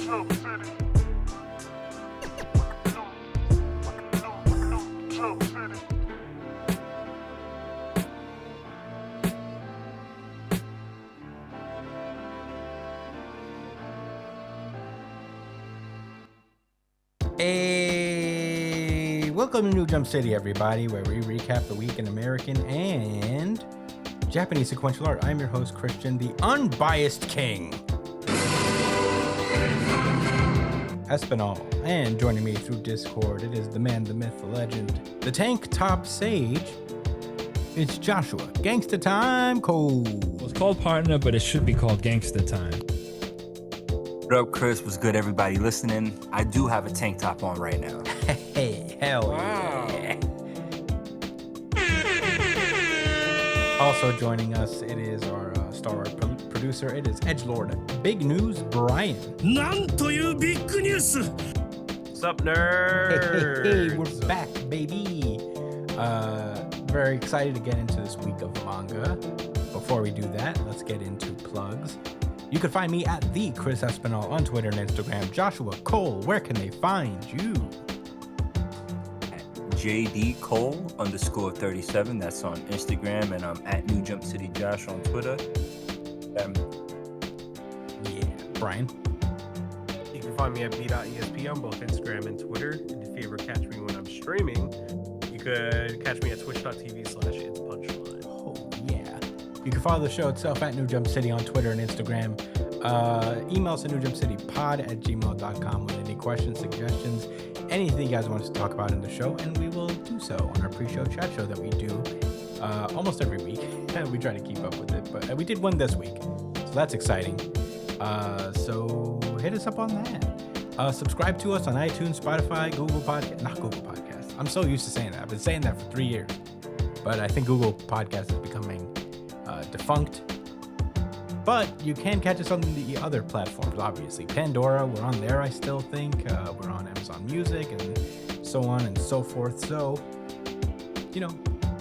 Hey, welcome to New Jump City, everybody, where we recap the week in American and Japanese sequential art. I'm your host, Christian, the unbiased king, Espinal. And joining me through Discord, it is the man, the myth, the legend, the tank top sage. It's Joshua. Gangsta Time Cole. Well, it's called Partner, but it should be called Gangsta Time. What up, Chris? What's good, everybody listening? I do have a tank top on right now. Hey, hell yeah. Also joining us, it is our star producer. It is Edgelord Big News Brian. What's up, nerds? Hey, we're back, baby. Very excited to get into this week of manga. Before we do that, let's get into plugs. You can find me at the Chris Espinal on Twitter and Instagram. Joshua Cole, where can they find you? At JD Cole _37. That's on Instagram, and I'm at New Jump City Josh on Twitter. Yeah, Brian. You can find me at b.esp on both Instagram and Twitter. And if you ever catch me when I'm streaming, you could catch me at twitch.tv/itspunchline. Oh, yeah. You can follow the show itself at New Jump City on Twitter and Instagram. Email us at newjumpcitypod@gmail.com with any questions, suggestions, anything you guys want us to talk about in the show, and we will do so on our pre-show chat show that we do almost every week. We try to keep up with it, but we did one this week, so that's exciting. So hit us up on that. Subscribe to us on iTunes, Spotify, Google Podcast, not Google Podcasts. I'm so used to saying that. I've been saying that for 3 years, but I think Google Podcast is becoming defunct. But you can catch us on the other platforms, obviously. Pandora, we're on there, I still think. We're on Amazon Music and so on and so forth. So,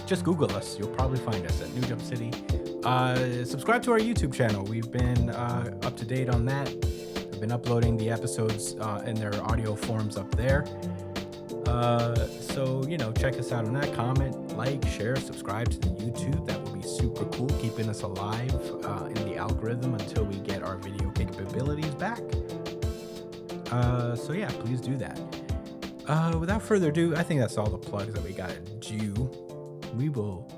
just Google us. You'll probably find us at New Jump City. Subscribe to our YouTube channel. We've been up to date on that. We've been uploading the episodes in their audio forms up there. So, check us out on that. Comment, like, share, subscribe to the YouTube. That will be super cool, keeping us alive in the algorithm until we get our video capabilities back. So yeah, please do that. Without further ado, I think that's all the plugs that we got to do. We will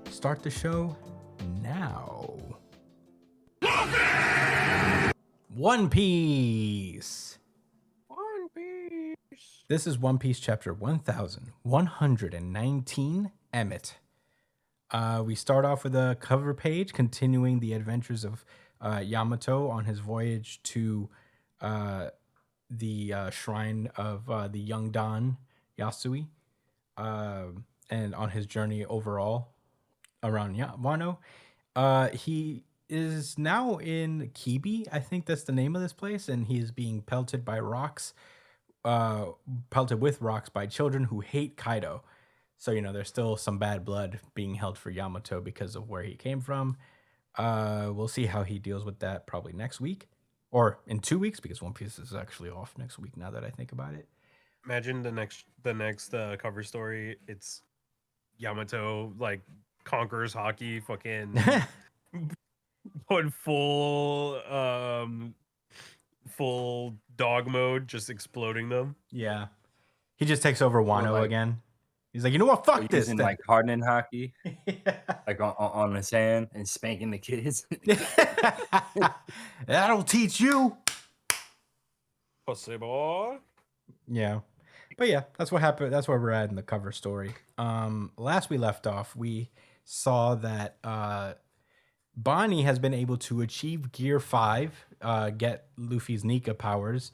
start the show now. One Piece. This is One Piece chapter 1119, Emmet. We start off with a cover page continuing the adventures of Yamato on his voyage to the shrine of the young Don Yasui, and on his journey overall around Wano. He is now in Kibi, I think that's the name of this place, and he is being pelted by rocks. Pelted with rocks by children who hate Kaido. So, there's still some bad blood being held for Yamato because of where he came from. We'll see how he deals with that probably next week or in 2 weeks, because One Piece is actually off next week now that I think about it. Imagine the next cover story. It's Yamato conquers hockey, fucking put full dog mode, just exploding them. Yeah. He just takes over Wano again. He's like, you know what? Fuck this. Using hardening hockey, on the sand and spanking the kids. That'll teach you. Pussy boy. Yeah. But yeah, that's what happened. That's where we're at in the cover story. Last we left off, we saw that Bonnie has been able to achieve Gear 5, get Luffy's Nika powers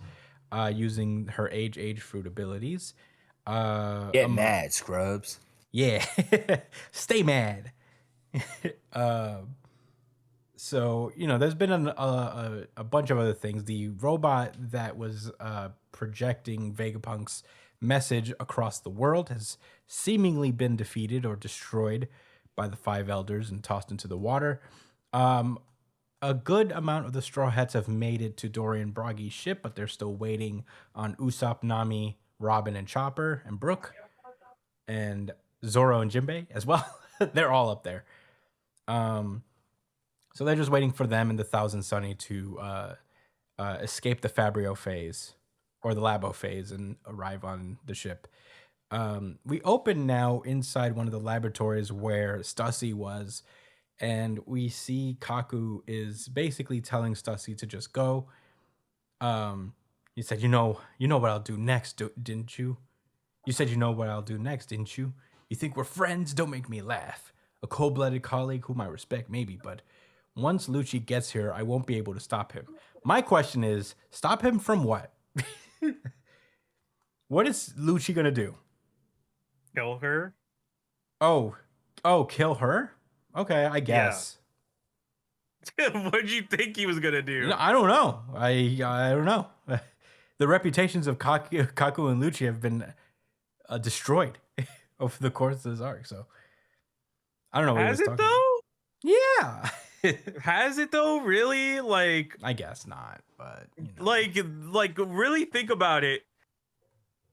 using her Age Fruit abilities. Get mad, scrubs. Yeah. Stay mad. So, there's been a bunch of other things. The robot that was projecting Vegapunk's message across the world has seemingly been defeated or destroyed by the Five Elders and tossed into the water. a good amount of the Straw Hats have made it to Dorian Broggy's ship, but they're still waiting on Usopp, Nami, Robin, and Chopper, and Brook, and Zoro and Jinbei as well. They're all up there. So they're just waiting for them and the Thousand Sunny to escape the Fabrio phase or the Labo phase and arrive on the ship. We open now inside one of the laboratories where Stussy was, and we see Kaku is basically telling Stussy to just go. He said, "You know what I'll do next, didn't you? You said you know what I'll do next, didn't you? You think we're friends? Don't make me laugh. A cold-blooded colleague whom I respect, maybe, but once Lucci gets here, I won't be able to stop him." My question is, stop him from what? What is Lucci gonna do? Kill her? Oh, kill her? Okay, I guess. What'd you think he was gonna do? I don't know. I don't know. The reputations of Kaku and Lucci have been destroyed over the course of this arc. So I don't know. What Has he it was talking though? about. Yeah. Has it though? Really? Like, I guess not. But like, really think about it.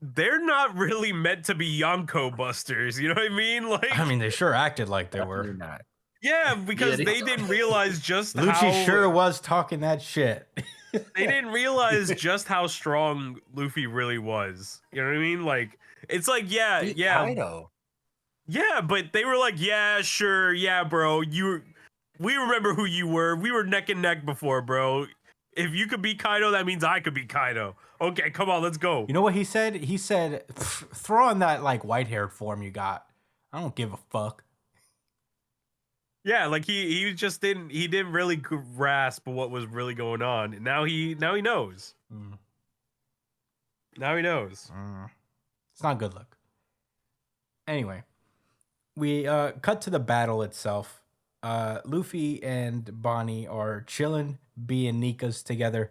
They're not really meant to be Yonko busters. You know what I mean? Like, I mean, they sure acted like they were. Not. yeah, because Yeah, they didn't realize just Lucci how sure was talking that shit. they didn't realize just how strong Luffy really was. You know what I mean? Like, it's like, yeah, Kaido. yeah, but they were like, yeah, sure, yeah, bro. We remember who you were. We were neck and neck before, bro. If you could be Kaido, that means I could be Kaido. Okay, come on, let's go. You know what he said? He said, "Throw on that like white-haired form you got. I don't give a fuck." Yeah, like he just didn't really grasp what was really going on. And now he knows. Now he knows. It's not a good look. Anyway, we cut to the battle itself. Luffy and Bonnie are chilling, being Nika's together,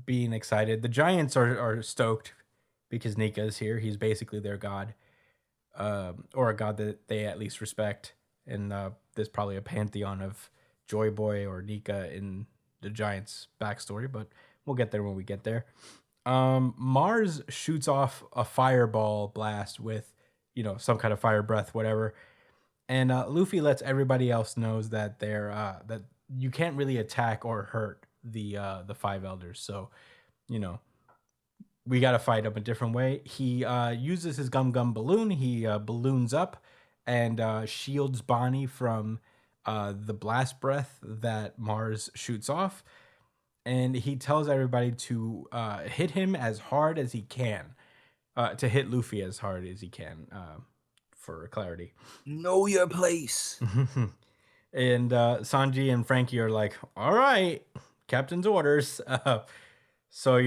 being excited. The Giants are stoked because Nika is here. He's basically their god, or a god that they at least respect. And there's probably a pantheon of Joy Boy or Nika in the Giants' backstory, but we'll get there when we get there. Mars shoots off a fireball blast with, some kind of fire breath, whatever. And Luffy lets everybody else knows that that you can't really attack or hurt the five elders. So, we got to fight them a different way. He uses his gum balloon. He balloons up and shields Bonnie from the blast breath that Mars shoots off. And he tells everybody to hit him as hard as he can, to hit Luffy as hard as he can, for clarity. Know your place. And Sanji and Frankie are like, all right, captain's orders. So,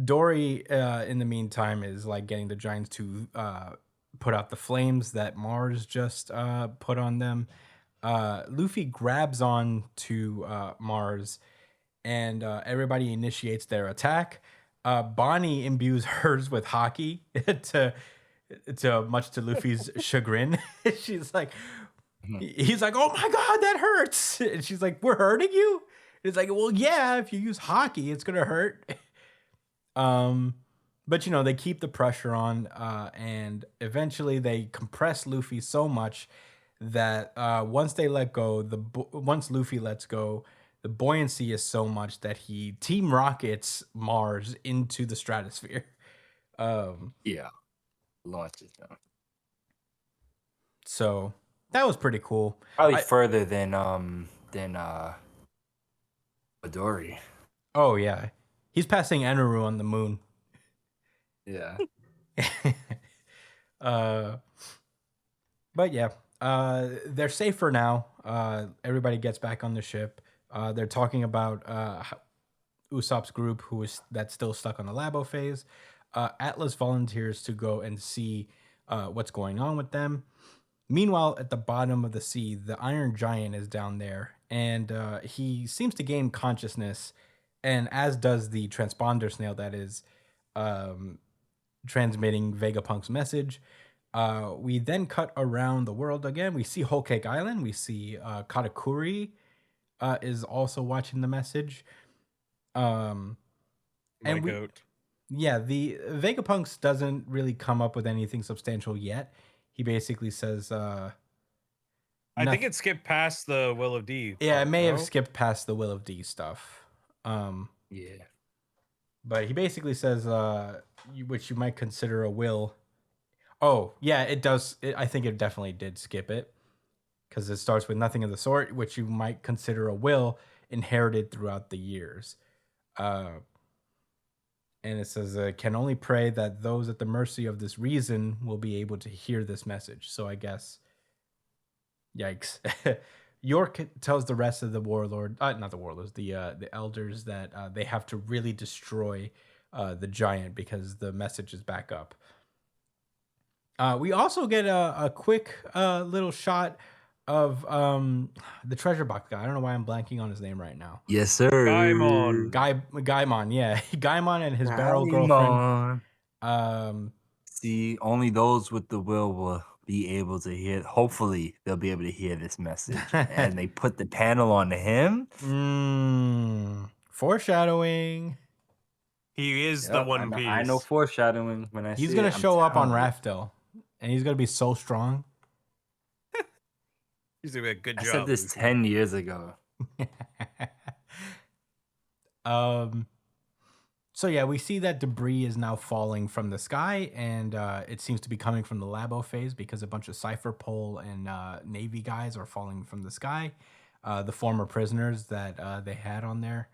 Dory, in the meantime, is like getting the Giants to put out the flames that Mars just put on them. Luffy grabs on to Mars, and everybody initiates their attack. Bonnie imbues hers with hockey to much to Luffy's chagrin. She's like, he's like, oh my god, that hurts. And she's like, we're hurting you? And it's like, well, yeah, if you use hockey, it's gonna hurt. But they keep the pressure on, and eventually they compress Luffy so much that once they let go, once Luffy lets go, the buoyancy is so much that he team rockets Mars into the stratosphere. Yeah, launches them. So that was pretty cool. Probably further than Midori. Oh yeah, he's passing Eneru on the moon. Yeah. But yeah, they're safer now. Everybody gets back on the ship. They're talking about Usopp's group, that's still stuck on the Labo phase. Atlas volunteers to go and see what's going on with them. Meanwhile, at the bottom of the sea, the Iron Giant is down there, and he seems to gain consciousness, and as does the transponder snail that is transmitting Vegapunk's message. We then cut around the world again. We see Whole Cake Island. We see Katakuri is also watching the message. My and we goat. Yeah, the Vegapunks doesn't really come up with anything substantial yet. He basically says, I think nothing. it skipped past the Will of D. Yeah, it part, may have no? skipped past the Will of D stuff. Yeah. But he basically says, which you might consider a will. Oh, yeah, it does. I think it definitely did skip it because it starts with nothing of the sort, which you might consider a will inherited throughout the years. And it says, can only pray that those at the mercy of this reason will be able to hear this message. So I guess, yikes. York tells the rest of the warlord, not the warlords, the elders that they have to really destroy the giant because the message is back up. We also get a quick little shot of the treasure box guy. I don't know why I'm blanking on his name right now. Yes, sir. Gaimon. Gaimon, yeah. Gaimon and his barrel girlfriend. See, only those with the will be able to hear. Hopefully, they'll be able to hear this message. And they put the panel on him. Foreshadowing. He is the One Piece. I know foreshadowing when I He's see gonna it. I'm show up on telling you. Raftel, and he's gonna be so strong. He's doing a good I job. said this Luffy. 10 years ago. So yeah, we see that debris is now falling from the sky, and it seems to be coming from the Labo phase because a bunch of Cypher Pole and Navy guys are falling from the sky. The former prisoners that they had on there.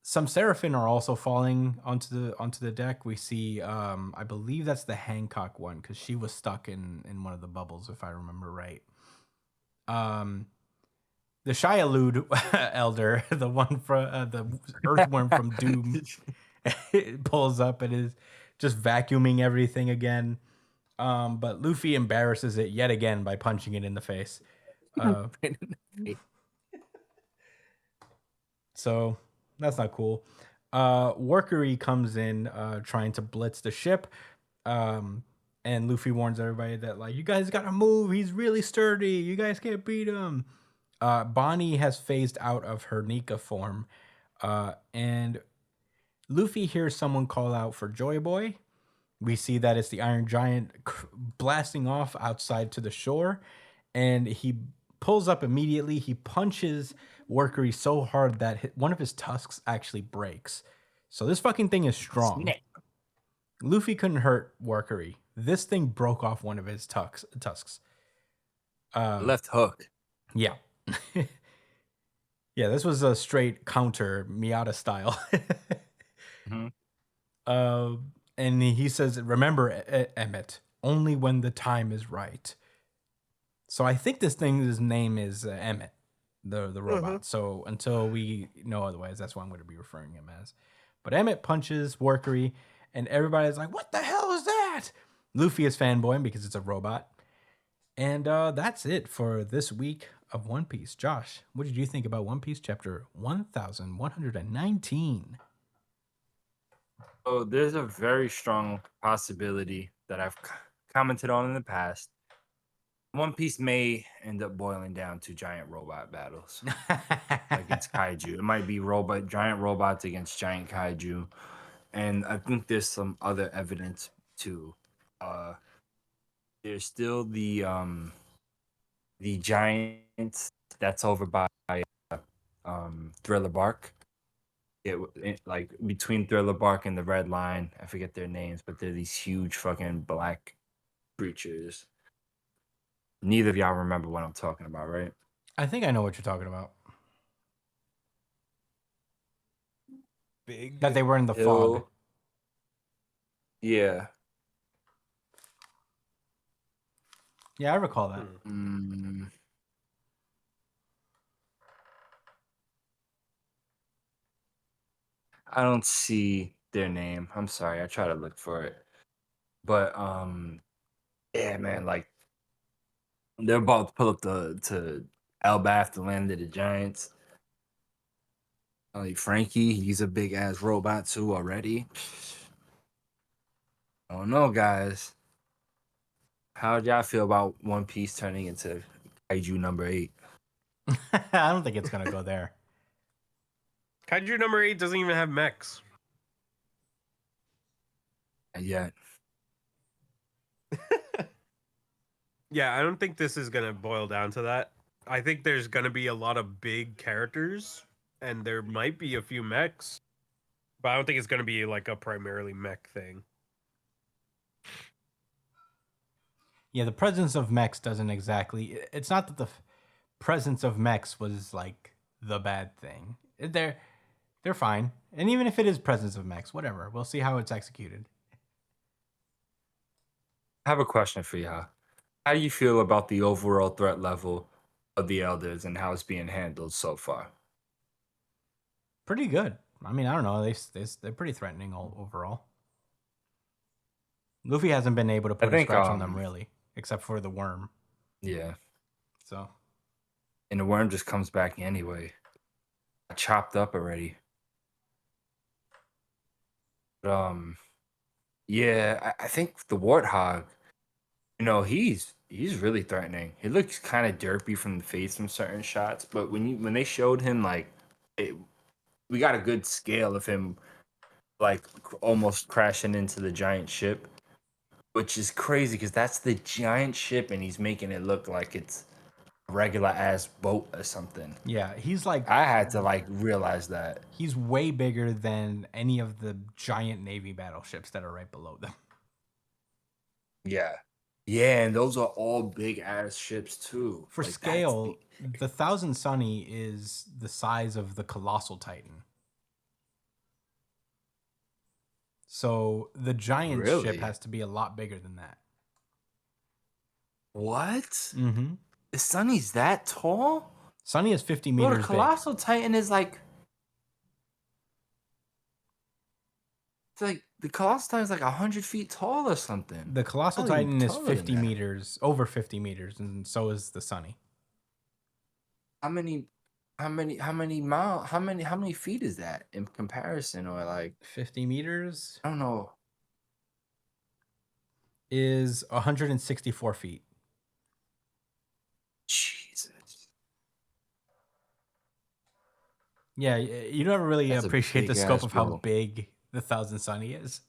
Some Seraphim are also falling onto the deck. We see, I believe that's the Hancock one because she was stuck in one of the bubbles, if I remember right. The Shia-Lud elder, the one from the earthworm from Doom, pulls up and is just vacuuming everything again. But Luffy embarrasses it yet again by punching it in the face. So that's not cool. Workery comes in trying to blitz the ship. And Luffy warns everybody that, like, you guys gotta move. He's really sturdy. You guys can't beat him. Bonnie has phased out of her Nika form. And Luffy hears someone call out for Joy Boy. We see that it's the Iron Giant blasting off outside to the shore. And he pulls up immediately. He punches Workery so hard that one of his tusks actually breaks. So this fucking thing is strong. Snap. Luffy couldn't hurt Workery. This thing broke off one of his tusks. Left hook. Yeah. Yeah, this was a straight counter Miata style. And he says, remember, Emmett, only when the time is right. So I think this thing's name is Emmett, the robot. So until we know otherwise, that's what I'm going to be referring him as. But Emmett punches Workery, and everybody's like, what the hell is that? Luffy is fanboying because it's a robot. And that's it for this week of One Piece. Josh, what did you think about One Piece chapter 1119? Oh, there's a very strong possibility that I've commented on in the past. One Piece may end up boiling down to giant robot battles against kaiju. It might be giant robots against giant kaiju. And I think there's some other evidence too. There's still the giant that's over by Thriller Bark. Like between Thriller Bark and the Red Line, I forget their names, but they're these huge fucking black creatures. Neither of y'all remember what I'm talking about, right? I think I know what you're talking about. Big. That they were in the fog. Yeah. Yeah, I recall that. I don't see their name. I'm sorry. I try to look for it. But yeah, man, like they're about to pull up to Elbaf, the land of the giants. Like Frankie, he's a big ass robot too already. I don't know, guys. How do y'all feel about One Piece turning into Kaiju number 8? I don't think it's gonna go there. Kaiju number 8 doesn't even have mechs. And yet, Yeah, I don't think this is gonna boil down to that. I think there's gonna be a lot of big characters, and there might be a few mechs, but I don't think it's gonna be like a primarily mech thing. Yeah, the presence of mechs doesn't exactly. It's not that the presence of mechs was like the bad thing. They're fine, and even if it is presence of mechs, whatever. We'll see how it's executed. I have a question for y'all. How do you feel about the overall threat level of the Elders and how it's being handled so far? Pretty good. I mean, I don't know. They're pretty threatening overall. Luffy hasn't been able to I put a think, scratch on them really, except for the worm. yeah, So and the worm just comes back anyway. Chopped up already. But, yeah, I think the Warthog, he's really threatening. He looks kind of derpy from the face from certain shots, but when they showed him we got a good scale of him like almost crashing into the giant ship, which is crazy because that's the giant ship and he's making it look like it's a regular ass boat or something. yeah, he's like I had to realize that. he's way bigger than any of the giant Navy battleships that are right below them. Yeah. Yeah, and those are all big ass ships too. For Like, scale, the Thousand Sunny is the size of the Colossal Titan. So the giant ship Really? has to be a lot bigger than that. What? Mm-hmm. The Sunny's that tall? Sunny is 50 Bro, meters the big. Colossal Titan is like. It's like the Colossal Titan is like 100 feet tall or something. The Colossal Probably Titan is taller than 50 that. meters, over 50 meters, and so is the Sunny. How many feet is that in comparison? Or 50 meters I don't know. is 164 feet. Jesus. Yeah, you never really That's a appreciate the big scope ass of how boat. big the Thousand Sunny is.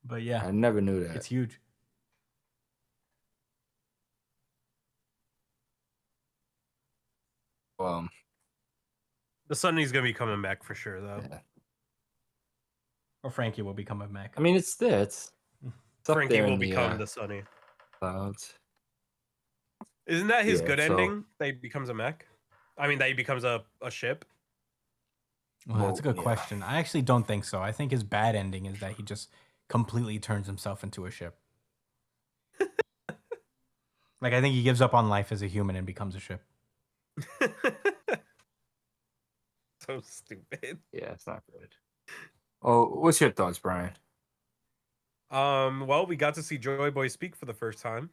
But yeah, I never knew that. it's huge. The Sunny's gonna be coming back for sure, though. Yeah. Or Frankie will become a mech. I mean, it's there. It's up Frankie there will in the become the Sunny. clouds. Isn't that his Yeah, good so- ending? That he becomes a mech? I mean, that he becomes a ship? Well, that's a good yeah. question. I actually don't think so. I think his bad ending is that he just completely turns himself into a ship. Like, I think he gives up on life as a human and becomes a ship. So stupid. Yeah, it's not good. Oh, what's your thoughts, Brian? Well, we got to see Joy Boy speak for the first time.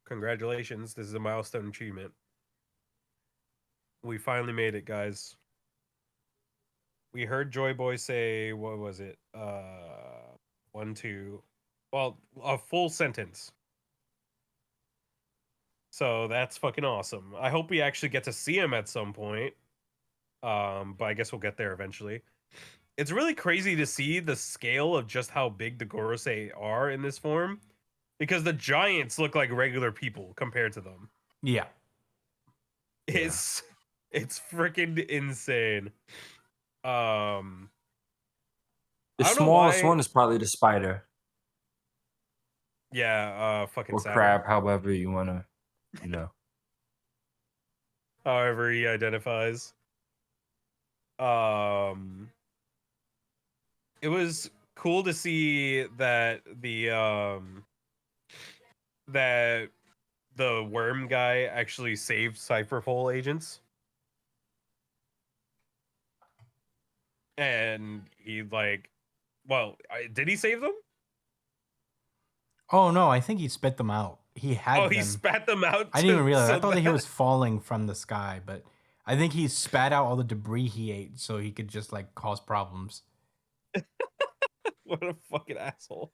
Congratulations. This is a milestone achievement. We finally made it, guys. We heard Joy Boy say, what was it? A full sentence. So that's fucking awesome. I hope we actually get to see him at some point. But I guess we'll get there eventually. It's really crazy to see the scale of just how big the Gorosei are in this form, because the giants look like regular people compared to them. Yeah. It's freaking insane. The I don't know smallest why- one is probably the spider Yeah, fucking or Saturn. crab, however you want to, However he identifies. It was cool to see that the worm guy actually saved Cypherpole agents. And he did he save them? Oh, no, I think he spit them out. He had them. He spat them out. I didn't even realize. I so thought that he was falling from the sky, but I think he spat out all the debris he ate so he could just, cause problems. What a fucking asshole.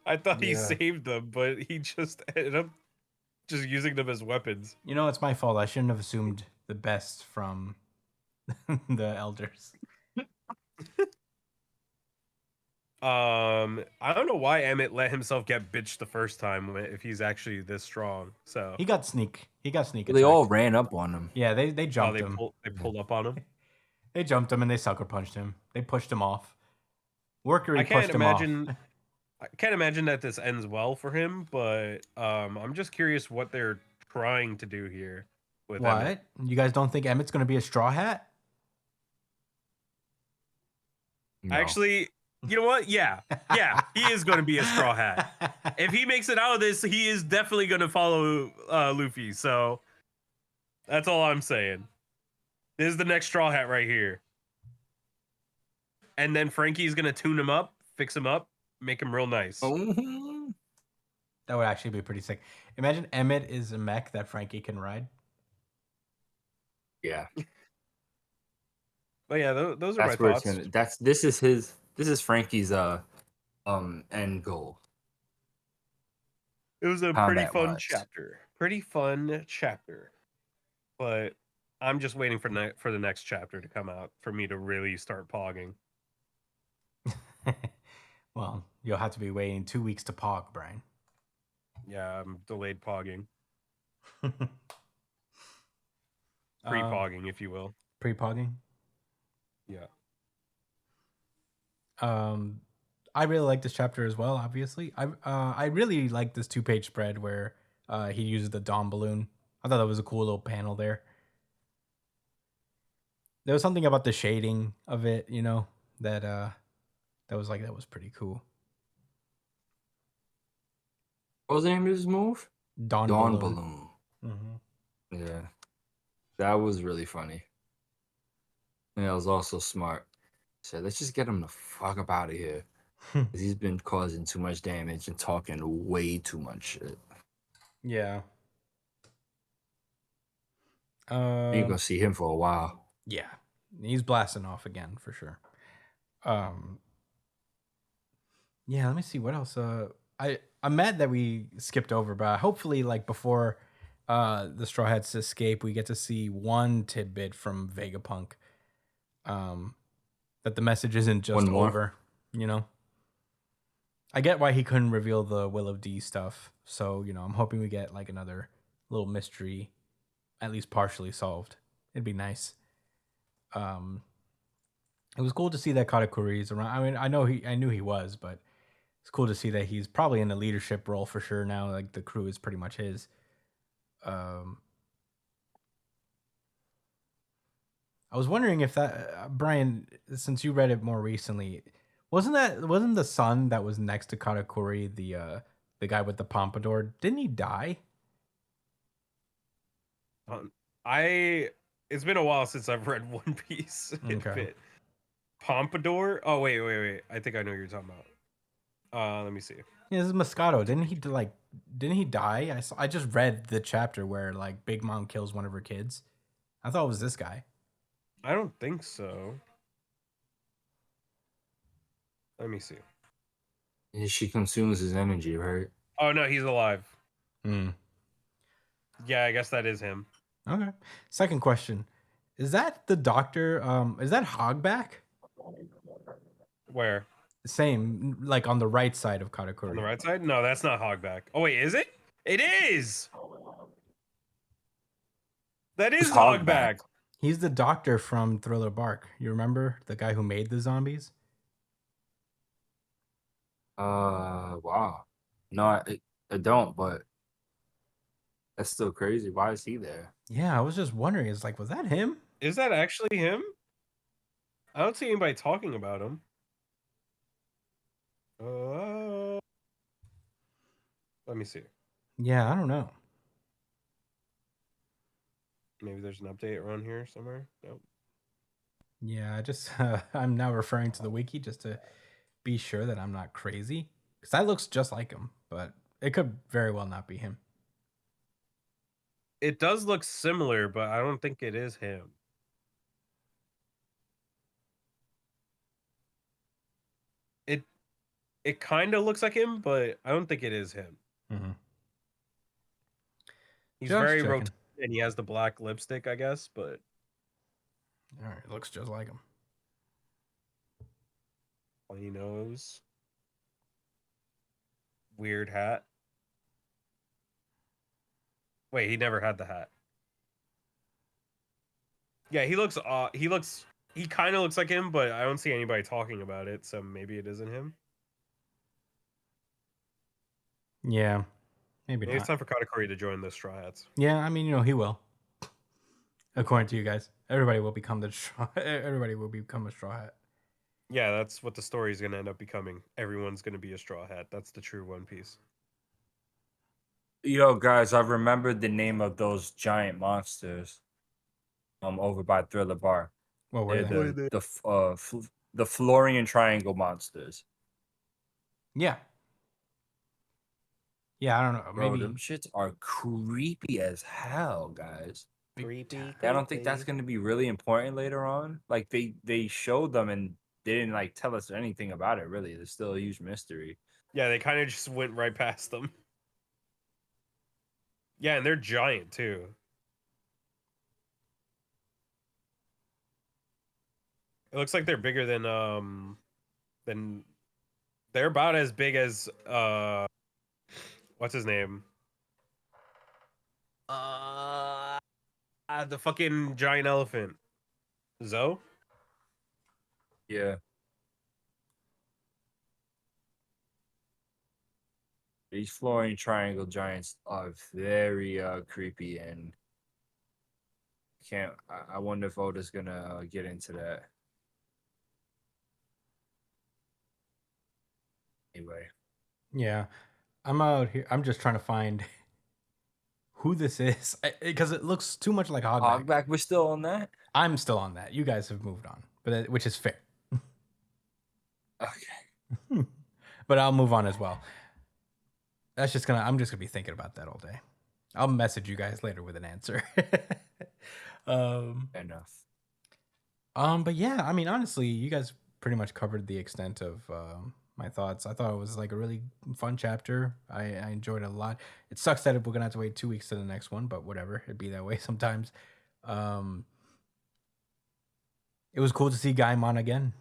I thought he Yeah. saved them, but he just ended up just using them as weapons. You know, it's my fault. I shouldn't have assumed the best from the elders. I don't know why Emmett let himself get bitched the first time if he's actually this strong. So He got sneak They all attacked. ran up on him. Yeah, they jumped him. they pulled up on him. They jumped him and they sucker punched him. They pushed him off. Workery I can't pushed him off. imagine that this ends well for him, but I'm just curious what they're trying to do here with Emmett. What? You guys don't think Emmett's going to be a straw hat? No. Actually, you know what? Yeah, he is going to be a straw hat. If he makes it out of this, he is definitely going to follow Luffy. So that's all I'm saying. This is the next straw hat right here. And then Frankie's going to tune him up, fix him up, make him real nice. Oh. That would actually be pretty sick. Imagine Emmett is a mech that Frankie can ride. Yeah. But yeah, those are That's my where thoughts. it's gonna. This is Frankie's end goal. It was a pretty fun Combat-wise. chapter. Pretty fun chapter. But I'm just waiting for the next chapter to come out for me to really start pogging. Well, you'll have to be waiting 2 weeks to pog, Brian. Yeah, I'm delayed pogging. Pre-pogging, if you will. Pre-pogging? Yeah. I really like this chapter as well, obviously. I really like this 2-page spread where he uses the Dawn balloon. I thought that was a cool little panel there. There was something about the shading of it, you know, that was pretty cool. What was the name of his move? Dawn Balloon. Mm-hmm. Yeah, that was really funny. And that was also smart. Said, let's just get him the fuck up out of here. 'Cause he's been causing too much damage and talking way too much shit. Yeah. You're gonna see him for a while. Yeah, he's blasting off again for sure. Yeah, let me see what else. I'm mad that we skipped over, but hopefully, like before, the Straw Hats escape, we get to see one tidbit from Vegapunk. That the message isn't just One more? over, you know. I get why he couldn't reveal the Will of D stuff, so you know, I'm hoping we get like another little mystery, at least partially solved. It'd be nice. It was cool to see that Katakuri is around. I mean, I knew he was, but it's cool to see that he's probably in a leadership role for sure now. Like the crew is pretty much his. I was wondering if that Brian, since you read it more recently, wasn't the son that was next to Katakuri the guy with the pompadour? Didn't he die? It's been a while since I've read One Piece. Okay. Pompadour? Oh wait. I think I know what you're talking about. Let me see. Yeah, this is Moscato. Didn't he die? I just read the chapter where like Big Mom kills one of her kids. I thought it was this guy. I don't think so. Let me see. And she consumes his energy, right? Oh no, he's alive. Hmm. Yeah, I guess that is him. Okay. Second question. Is that the doctor? Is that Hogback? Where? Same, like on the right side of Katakuri. On the right side? No, that's not Hogback. Oh wait, is it? It is! That is Who's Hogback? Hogback. He's the doctor from Thriller Bark. You remember the guy who made the zombies? Wow. No, I don't, but that's still crazy. Why is he there? Yeah, I was just wondering. It's like, was that him? Is that actually him? I don't see anybody talking about him. Let me see. Yeah, I don't know. Maybe there's an update around here somewhere. Nope. Yeah, I just I'm now referring to the wiki just to be sure that I'm not crazy, because that looks just like him, but it could very well not be him. It does look similar, but I don't think it is him. It kind of looks like him, but I don't think it is him. Mm-hmm. He's Just very checking. rotund and he has the black lipstick, I guess, but All right, looks just like him. funny nose. Weird hat. Wait, he never had the hat. Yeah, he kind of looks like him, but I don't see anybody talking about it, so maybe it isn't him. Yeah, maybe Maybe it's not. time for Katakuri to join the Straw Hats. Yeah, I mean, he will. According to you guys, everybody will become everybody will become a straw hat. Yeah, that's what the story is going to end up becoming. Everyone's going to be a Straw Hat. That's the true One Piece. Yo, guys, I remembered the name of those giant monsters. Over by Thriller Bar. What were They're they? the Florian Triangle monsters. Yeah. Yeah, I don't know. Bro, Maybe them shits are creepy as hell, guys. Creepy. I don't think that's gonna be really important later on. Like they showed them and they didn't like tell us anything about it. Really, there's still a huge mystery. Yeah, they kind of just went right past them. Yeah, and they're giant too. It looks like they're bigger than they're about as big as what's his name? The fucking giant elephant. Zoe? Yeah. These Florian Triangle giants are very creepy and can't. I wonder if Oda's gonna get into that. Anyway, yeah. I'm out here. I'm just trying to find who this is because it looks too much like Hogback. Hogback, we're still on that. I'm still on that. You guys have moved on, but which is fair. Okay. But I'll move on as well. I'm just gonna be thinking about that all day. I'll message you guys later with an answer. Fair enough. But yeah, I mean, honestly, you guys pretty much covered the extent of my thoughts. I thought it was like a really fun chapter. I enjoyed it a lot. It sucks that we're gonna have to wait 2 weeks to the next one, but whatever. It'd be that way sometimes. It was cool to see Gaimon again.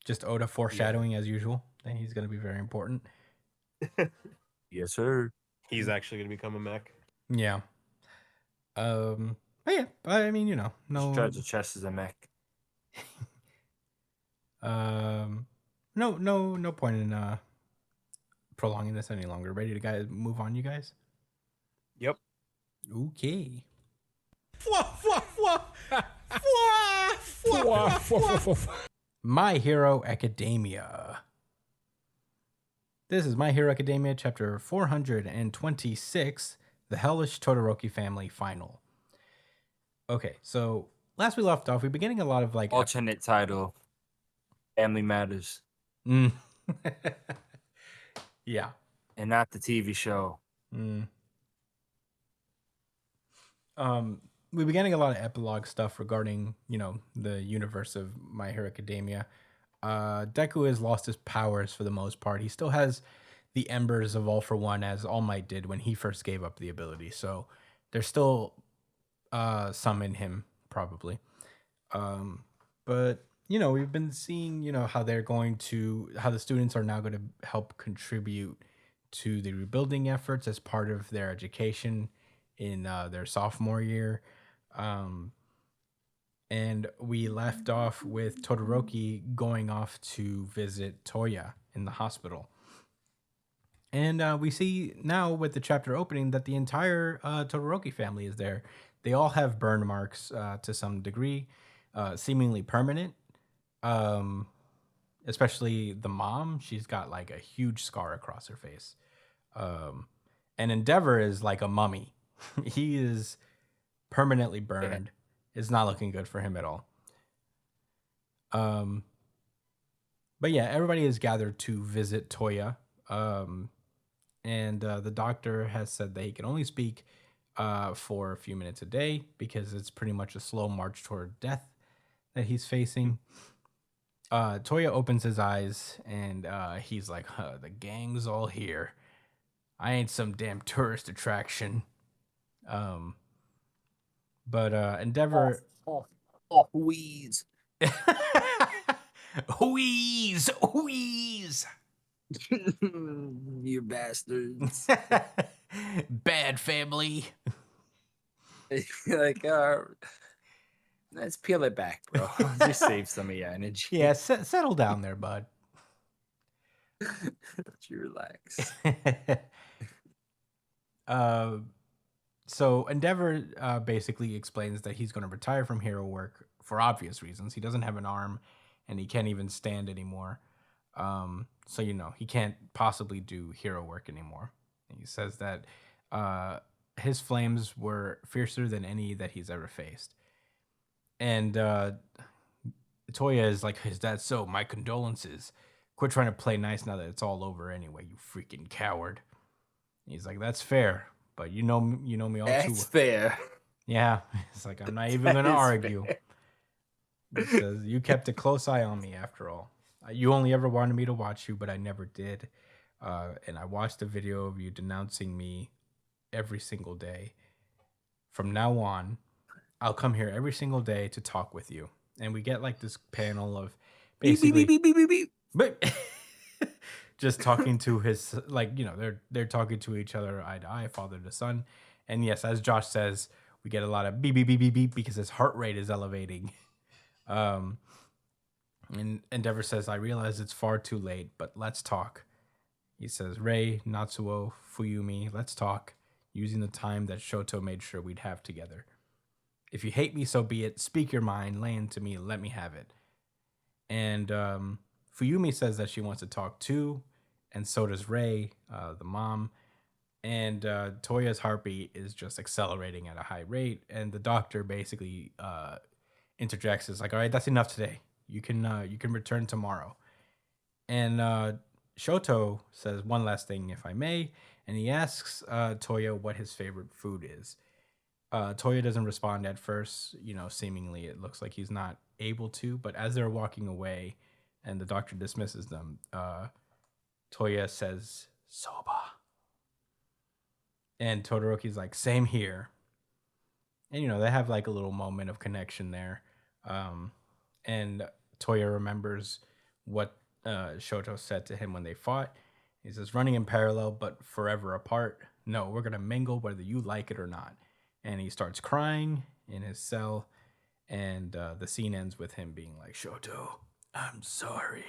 Just Oda foreshadowing as usual. And he's gonna be very important. Yes, sir. He's actually gonna become a mech. Yeah. But yeah, I mean, no. Treasure chest is a mech. No point in prolonging this any longer. Ready to move on, you guys? Yep. Okay. My Hero Academia. This is My Hero Academia, chapter 426, The Hellish Todoroki Family Final. Okay, so last we left off, we've been getting a lot of like Alternate title. Family Matters. Yeah. And not the TV show. We've been getting a lot of epilogue stuff regarding, the universe of My Hero Academia. Deku has lost his powers for the most part. He still has the embers of All For One, as All Might did when he first gave up the ability. So there's still some in him, probably. But, we've been seeing, how the students are now going to help contribute to the rebuilding efforts as part of their education in their sophomore year. And we left off with Todoroki going off to visit Toya in the hospital. And we see now with the chapter opening that the entire Todoroki family is there. They all have burn marks to some degree, seemingly permanent. Especially the mom, she's got like a huge scar across her face. And Endeavor is like a mummy. He is permanently burned. It's not looking good for him at all. But yeah, everybody is gathered to visit Toya. And the doctor has said that he can only speak for a few minutes a day because it's pretty much a slow march toward death that he's facing. Toya opens his eyes and he's like, the gang's all here. I ain't some damn tourist attraction. But Endeavor. Wheeze. Wheeze, wheeze. You bastards. Bad family. Like, let's peel it back, bro. Just save some of your energy. Yeah, settle down there, bud. Let you relax. So Endeavor basically explains that he's going to retire from hero work for obvious reasons. He doesn't have an arm, and he can't even stand anymore. So he can't possibly do hero work anymore. And he says that his flames were fiercer than any that he's ever faced. And Toya is like, is that so? My condolences. Quit trying to play nice now that it's all over anyway, you freaking coward. He's like, that's fair, but you know me all too well. That's fair. Yeah, it's like, I'm not even gonna argue. He says, you kept a close eye on me after all. You only ever wanted me to watch you, but I never did. And I watched a video of you denouncing me every single day. From now on, I'll come here every single day to talk with you. And we get like this panel of basically Beep, beep, beep, beep, beep. but just talking to his, like, they're talking to each other eye to eye, father to son. And yes, as Josh says, we get a lot of beep beep beep beep beep because his heart rate is elevating. And Endeavor says, I realize it's far too late, but let's talk. He says, Rei, Natsuo, Fuyumi, let's talk, using the time that Shoto made sure we'd have together. If you hate me, so be it. Speak your mind, lay into me, let me have it. And Fuyumi says that she wants to talk too, and so does Rei, the mom. And Toya's heartbeat is just accelerating at a high rate, and the doctor basically interjects, is like, all right, that's enough today. You can return tomorrow. And Shoto says one last thing, if I may, and he asks Toya what his favorite food is. Toya doesn't respond at first. Seemingly it looks like he's not able to, but as they're walking away and the doctor dismisses them, Toya says, soba. And Todoroki's like, same here. And, they have like a little moment of connection there. And Toya remembers what Shoto said to him when they fought. He says, running in parallel, but forever apart. No, we're going to mingle whether you like it or not. And he starts crying in his cell. And the scene ends with him being like, Shoto, I'm sorry.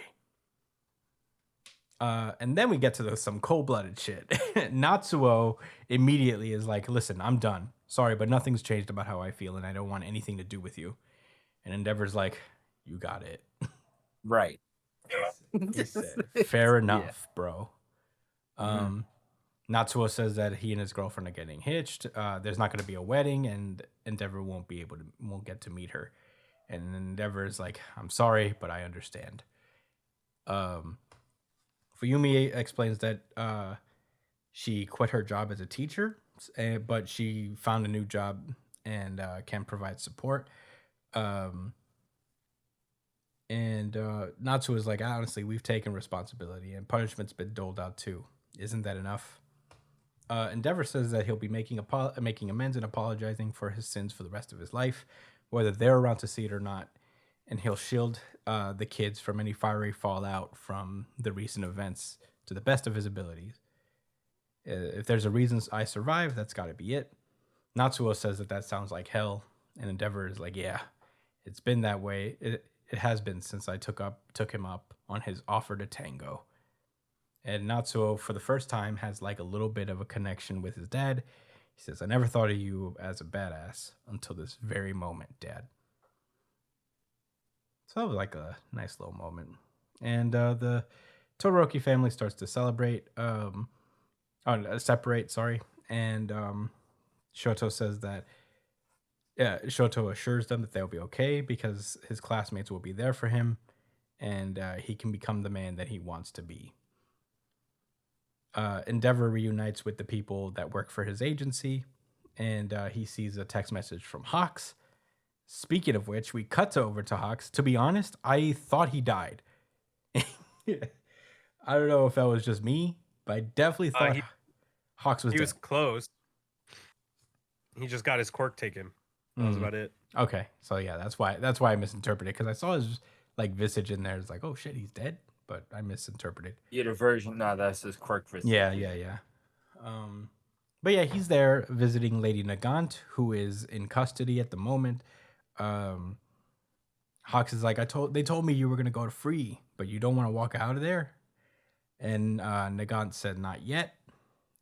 And then we get to some cold-blooded shit. Natsuo immediately is like, listen, I'm done. Sorry, but nothing's changed about how I feel, and I don't want anything to do with you. And Endeavor's like, you got it. Right. He said, fair enough, bro. Natsuo says that he and his girlfriend are getting hitched. There's not going to be a wedding, and Endeavor won't get to meet her. And Endeavor is like, I'm sorry, but I understand. Fuyumi explains that she quit her job as a teacher, but she found a new job and can provide support. And Natsuo is like, honestly, we've taken responsibility and punishment's been doled out too. Isn't that enough? Endeavor says that he'll be making amends and apologizing for his sins for the rest of his life, whether they're around to see it or not. And he'll shield the kids from any fiery fallout from the recent events to the best of his abilities. If there's a reason I survived, that's got to be it. Natsuo says that sounds like hell, and Endeavor is like, yeah, it's been that way. It has been since I took him up on his offer to tango. And Natsuo, for the first time, has like a little bit of a connection with his dad. He says, I never thought of you as a badass until this very moment, Dad. So that was like a nice little moment. And the Todoroki family starts to separate, sorry. And Shoto says that, Shoto assures them that they'll be okay because his classmates will be there for him and he can become the man that he wants to be. Endeavor reunites with the people that work for his agency, and he sees a text message from Hawks Speaking of which, we cut over to Hawks. To be honest, I thought he died. I don't know if that was just me, but I definitely thought Hawks was He dead. was close. He just got his quirk taken. That was about it. Okay, so yeah, that's why I misinterpreted, because I saw his like visage in there. It's like, oh shit, he's dead, but I misinterpreted. Yeah, the version. No, that's his quirk for Yeah. But yeah, he's there visiting Lady Nagant, who is in custody at the moment. Um, Hawks is like, they told me you were gonna go to free, but you don't want to walk out of there. And Nagant said, not yet,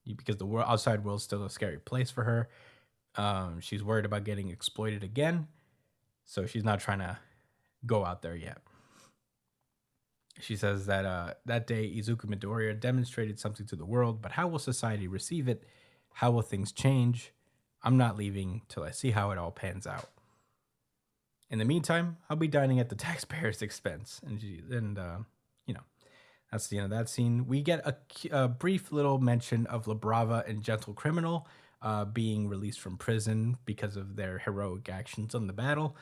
because the outside world's still a scary place for her. She's worried about getting exploited again, so she's not trying to go out there yet. She says that that day Izuku Midoriya demonstrated something to the world, but how will society receive it? How will things change? I'm not leaving till I see how it all pans out. In the meantime, I'll be dining at the taxpayer's expense. And you know, that's the end of that scene. We get a brief little mention of La Brava and Gentle Criminal being released from prison because of their heroic actions on the battle,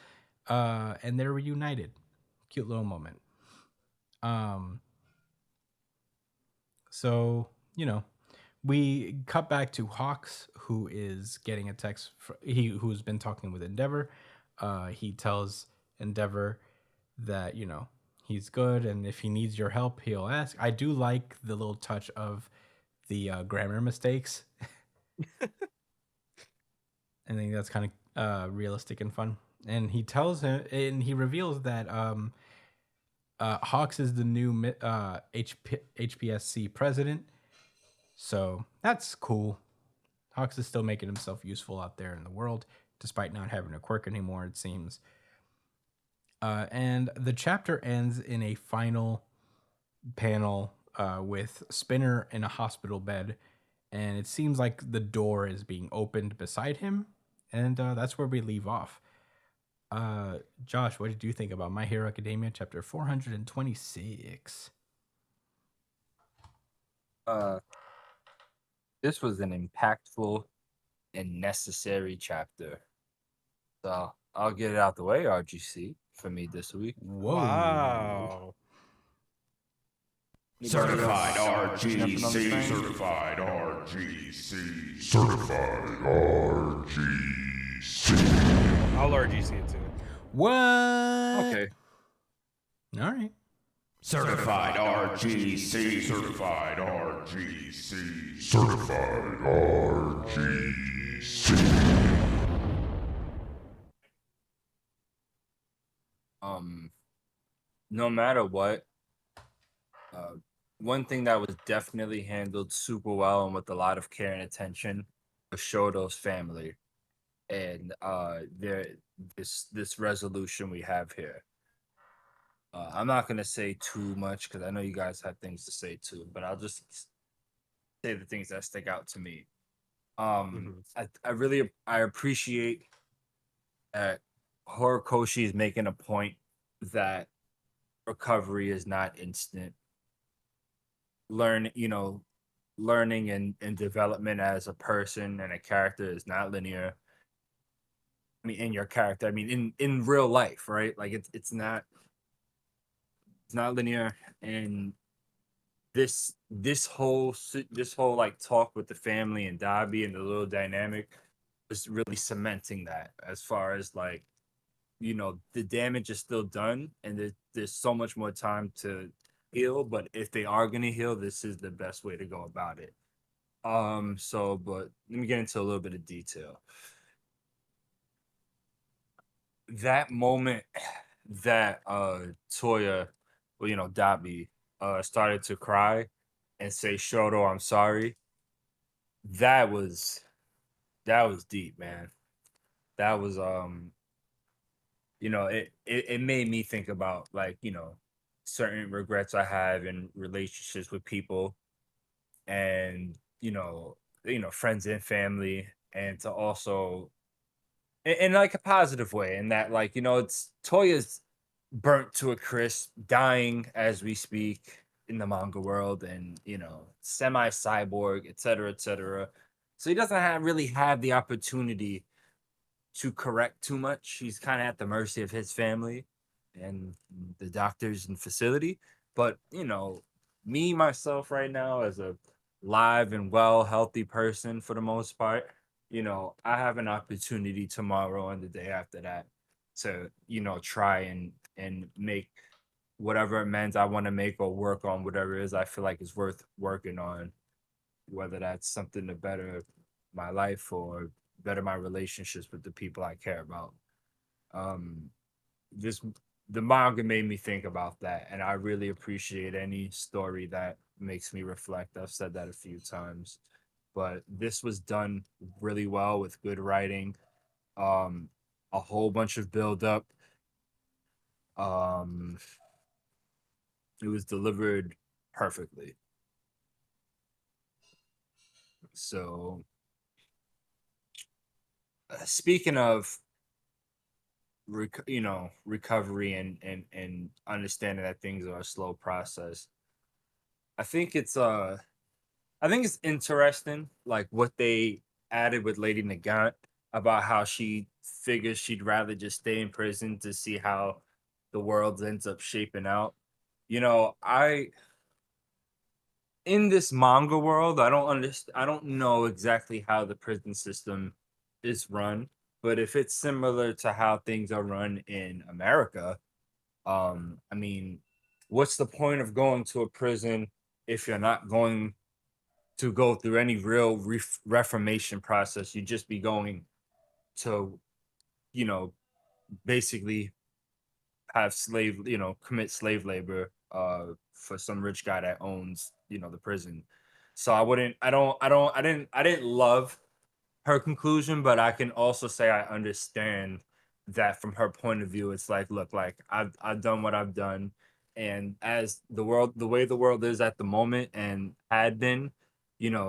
and they're reunited. Cute little moment. So, we cut back to Hawks, who is getting a text. Who's been talking with Endeavor. He tells Endeavor that he's good, and if he needs your help, he'll ask. I do like the little touch of the grammar mistakes. I think that's kind of realistic and fun. And he tells him, and he reveals that Hawks is the new HPSC president. So that's cool. Hawks is still making himself useful out there in the world, despite not having a quirk anymore, it seems. And the chapter ends in a final panel with Spinner in a hospital bed. And it seems like the door is being opened beside him. And that's where we leave off. Josh, what did you think about My Hero Academia chapter 426? This was an impactful and necessary chapter. So I'll get it out the way, RGC, for me this week. Whoa. Wow. Certified RGC. Certified RGC. Certified RGC. I'll RGC it too. What? Okay. All right. Certified RGC. Certified RGC. Certified RGC. No matter what, one thing that was definitely handled super well and with a lot of care and attention was Shoto's family, and this resolution we have here. I'm not gonna say too much because I know you guys have things to say too, but I'll just say the things that stick out to me. I appreciate that Horikoshi is making a point that recovery is not instant. Learning and development as a person and a character is not linear. I mean, in your character, I mean, in real life, right? Like it's not linear, and this whole like talk with the family and Dabi and the little dynamic is really cementing that, as far as like, the damage is still done, and there's so much more time to heal, but if they are going to heal, this is the best way to go about it. But let me get into a little bit of detail. That moment that Toya, Dabi, started to cry and say, Shoto, I'm sorry. That was deep, man. That was it made me think about, like, certain regrets I have in relationships with people, and friends and family, and to also in like a positive way, and that, like, it's Toya's burnt to a crisp, dying as we speak in the manga world, and semi cyborg, etc., etc. So he doesn't really have the opportunity to correct too much. He's kind of at the mercy of his family and the doctors and facility. But me myself right now as a live and well healthy person for the most part, I have an opportunity tomorrow and the day after that to try and make whatever amends I want to make or work on whatever it is I feel like is worth working on, whether that's something to better my life or better my relationships with the people I care about. Um, this the manga made me think about that, and I really appreciate any story that makes me reflect. I've said that a few times, but this was done really well with good writing, um, a whole bunch of build up. Um, it was delivered perfectly. So, speaking of recovery and understanding that things are a slow process, I think it's interesting, like what they added with Lady Nagant about how she figures she'd rather just stay in prison to see how the world ends up shaping out. I in this manga world, I don't understand. I don't know exactly how the prison system is run, but if it's similar to how things are run in America, I mean, what's the point of going to a prison if you're not going to go through any real reformation process? You'd just be going to, you know, basically have commit slave labor for some rich guy that owns, the prison. So I didn't love her conclusion, but I can also say I understand that from her point of view. It's like, look, like I've done what I've done, and as the way the world is at the moment and had been,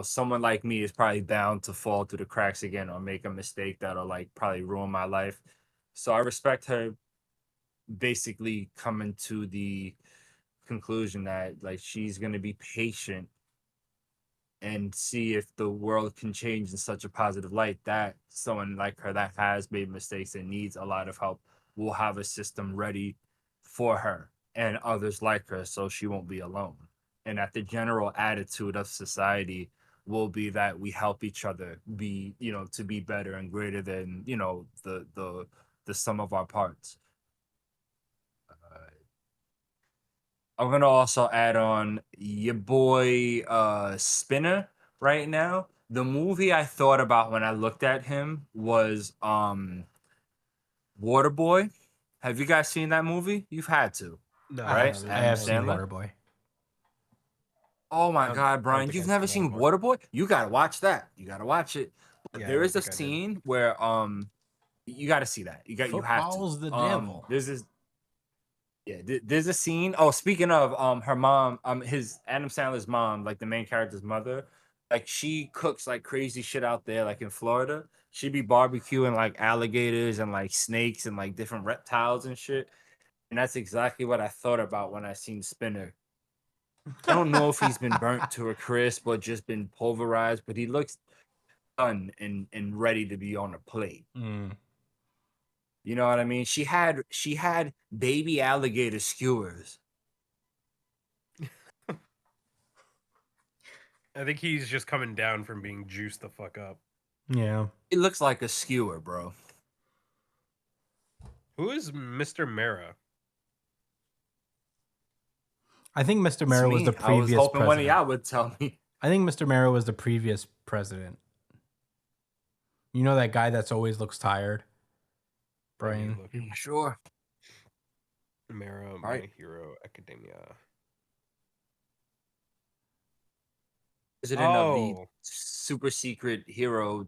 someone like me is probably bound to fall through the cracks again or make a mistake that'll like probably ruin my life. So I respect her basically coming to the conclusion that like she's gonna be patient and see if the world can change in such a positive light that someone like her that has made mistakes and needs a lot of help will have a system ready for her and others like her so she won't be alone. And that the general attitude of society will be that we help each other be, to be better and greater than, the sum of our parts. I'm gonna also add on your boy Spinner right now. The movie I thought about when I looked at him was Waterboy. Have you guys seen that movie? You've had to, No, I right? have I Adam have seen Sandler. Waterboy. Oh my I god, don't Brian, think you've I've never seen seen Waterboy. Waterboy? You gotta watch that. You gotta watch it. But Yeah, I there don't is a think I did. scene where you gotta see that. You have to. Football's the devil. There's this Yeah, there's a scene. Oh, speaking of her mom, his Adam Sandler's mom, like the main character's mother, like she cooks like crazy shit out there, like in Florida. She'd be barbecuing like alligators and like snakes and like different reptiles and shit. And that's exactly what I thought about when I seen Spinner. I don't know if he's been burnt to a crisp or just been pulverized, but he looks done and ready to be on a plate. Mm. You know what I mean? She had baby alligator skewers. I think he's just coming down from being juiced the fuck up. Yeah. It looks like a skewer, bro. Who is Mr. Mara? I think Mr. It's Mara was the me. I was previous hoping one of president. y'all would tell me. I think Mr. Mara was the previous president. You know that guy that's always looks tired? Brian. Sure. Mara, My Right. Hero Academia. President of the Oh, super secret hero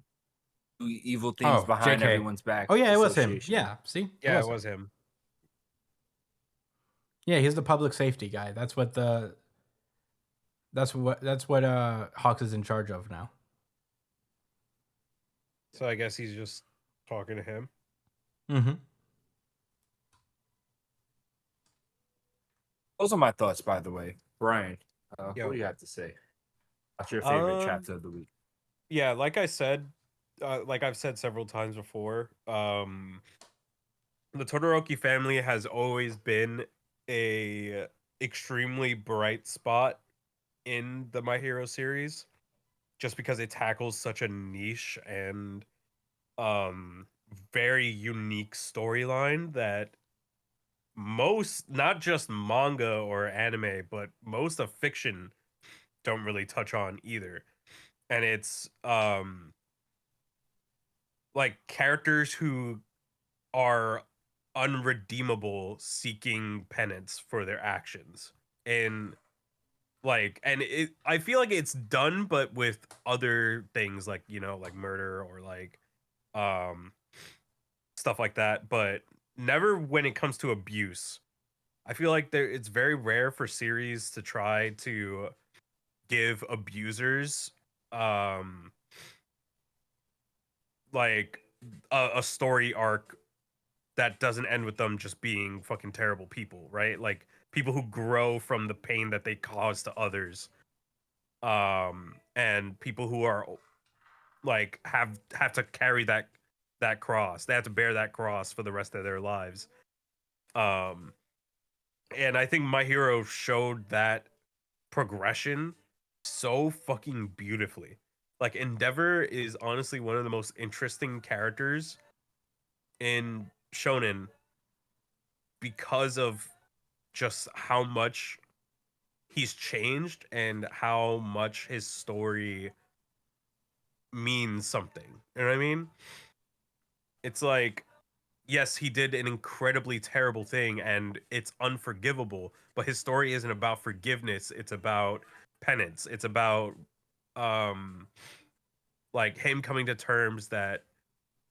do evil things Oh, behind JK. everyone's back. Oh yeah, it was him. association. Yeah, see? yeah, it him. was him. Yeah, he's the public safety guy. That's what Hawks is in charge of now. So I guess he's just talking to him. Mm-hmm. Those are my thoughts, by the way. Brian, Yo. what do you have to say? What's your favorite Um, chapter of the week? Yeah, like I said, like I've said several times before, the Todoroki family has always been a extremely bright spot in the My Hero series, just because it tackles such a niche and um very unique storyline that most, not just manga or anime, but most of fiction don't really touch on either. And it's like characters who are unredeemable, seeking penance for their actions. And like, and it, I feel like it's done, but with other things, like, you know, like murder or like um stuff like that, but never when it comes to abuse. I feel like it's very rare for series to try to give abusers um like a story arc that doesn't end with them just being fucking terrible people, right? Like people who grow from the pain that they cause to others. And people who are like have to carry that cross. They have to bear that cross for the rest of their lives. Um and I think My Hero showed that progression so fucking beautifully. Like Endeavor is honestly one of the most interesting characters in shonen because of just how much he's changed and how much his story means something. You know what I mean? It's like, yes, he did an incredibly terrible thing and it's unforgivable, but his story isn't about forgiveness, it's about penance. It's about um like him coming to terms that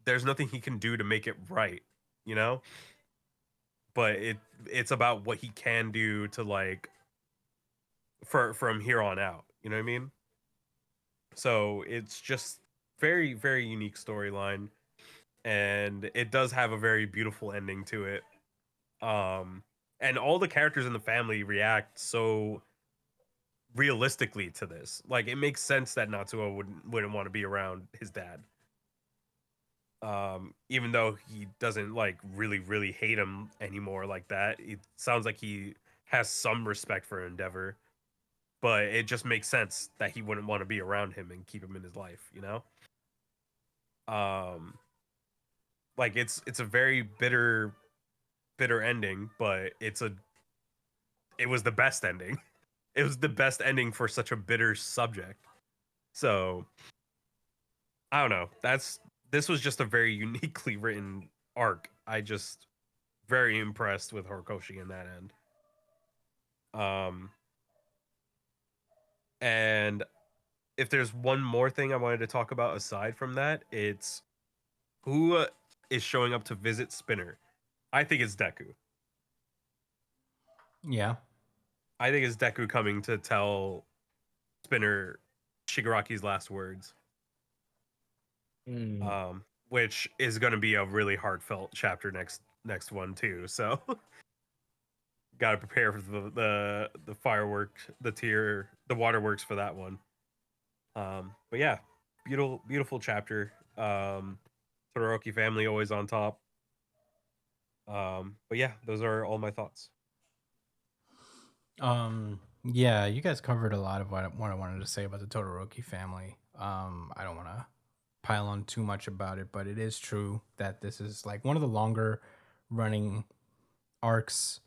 there's nothing he can do to make it right, you know? But it's about what he can do to like for from here on out. You know what I mean? So it's just very unique storyline, and it does have a very beautiful ending to it. And all the characters in the family react so realistically to this. Like it makes sense that Natsuo wouldn't want to be around his dad. Even though he doesn't like really hate him anymore like that. It sounds like he has some respect for Endeavor, but it just makes sense that he wouldn't want to be around him and keep him in his life, you know? Um like it's a very bitter ending, but it was the best ending. It was the best ending for such a bitter subject. So, I don't know. This was just a very uniquely written arc. I just very impressed with Horikoshi in that end. Um, and if there's one more thing I wanted to talk about aside from that, it's who is showing up to visit Spinner. I think it's Deku. Yeah. I think it's Deku coming to tell Spinner Shigaraki's last words. Which is going to be a really heartfelt chapter next one too. So got to prepare for the fireworks, the waterworks for that one. But yeah, beautiful chapter. Todoroki family always on top. But yeah, those are all my thoughts. Yeah, you guys covered a lot of what I wanted to say about the Todoroki family. I don't want to pile on too much about it, but it is true that this is like one of the longer running arcs,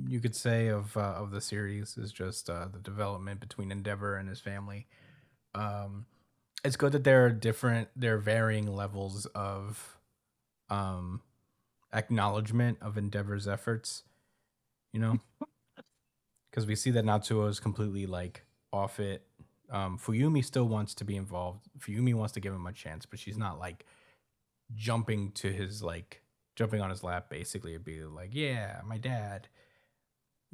you could say, of the series. Is just the development between Endeavor and his family. It's good that there are varying levels of um acknowledgement of Endeavor's efforts, you know, because we see that Natsuo is completely like off it. Fuyumi still wants to be involved. Fuyumi wants to give him a chance, but she's not like jumping on his lap basically and be like, yeah, my dad,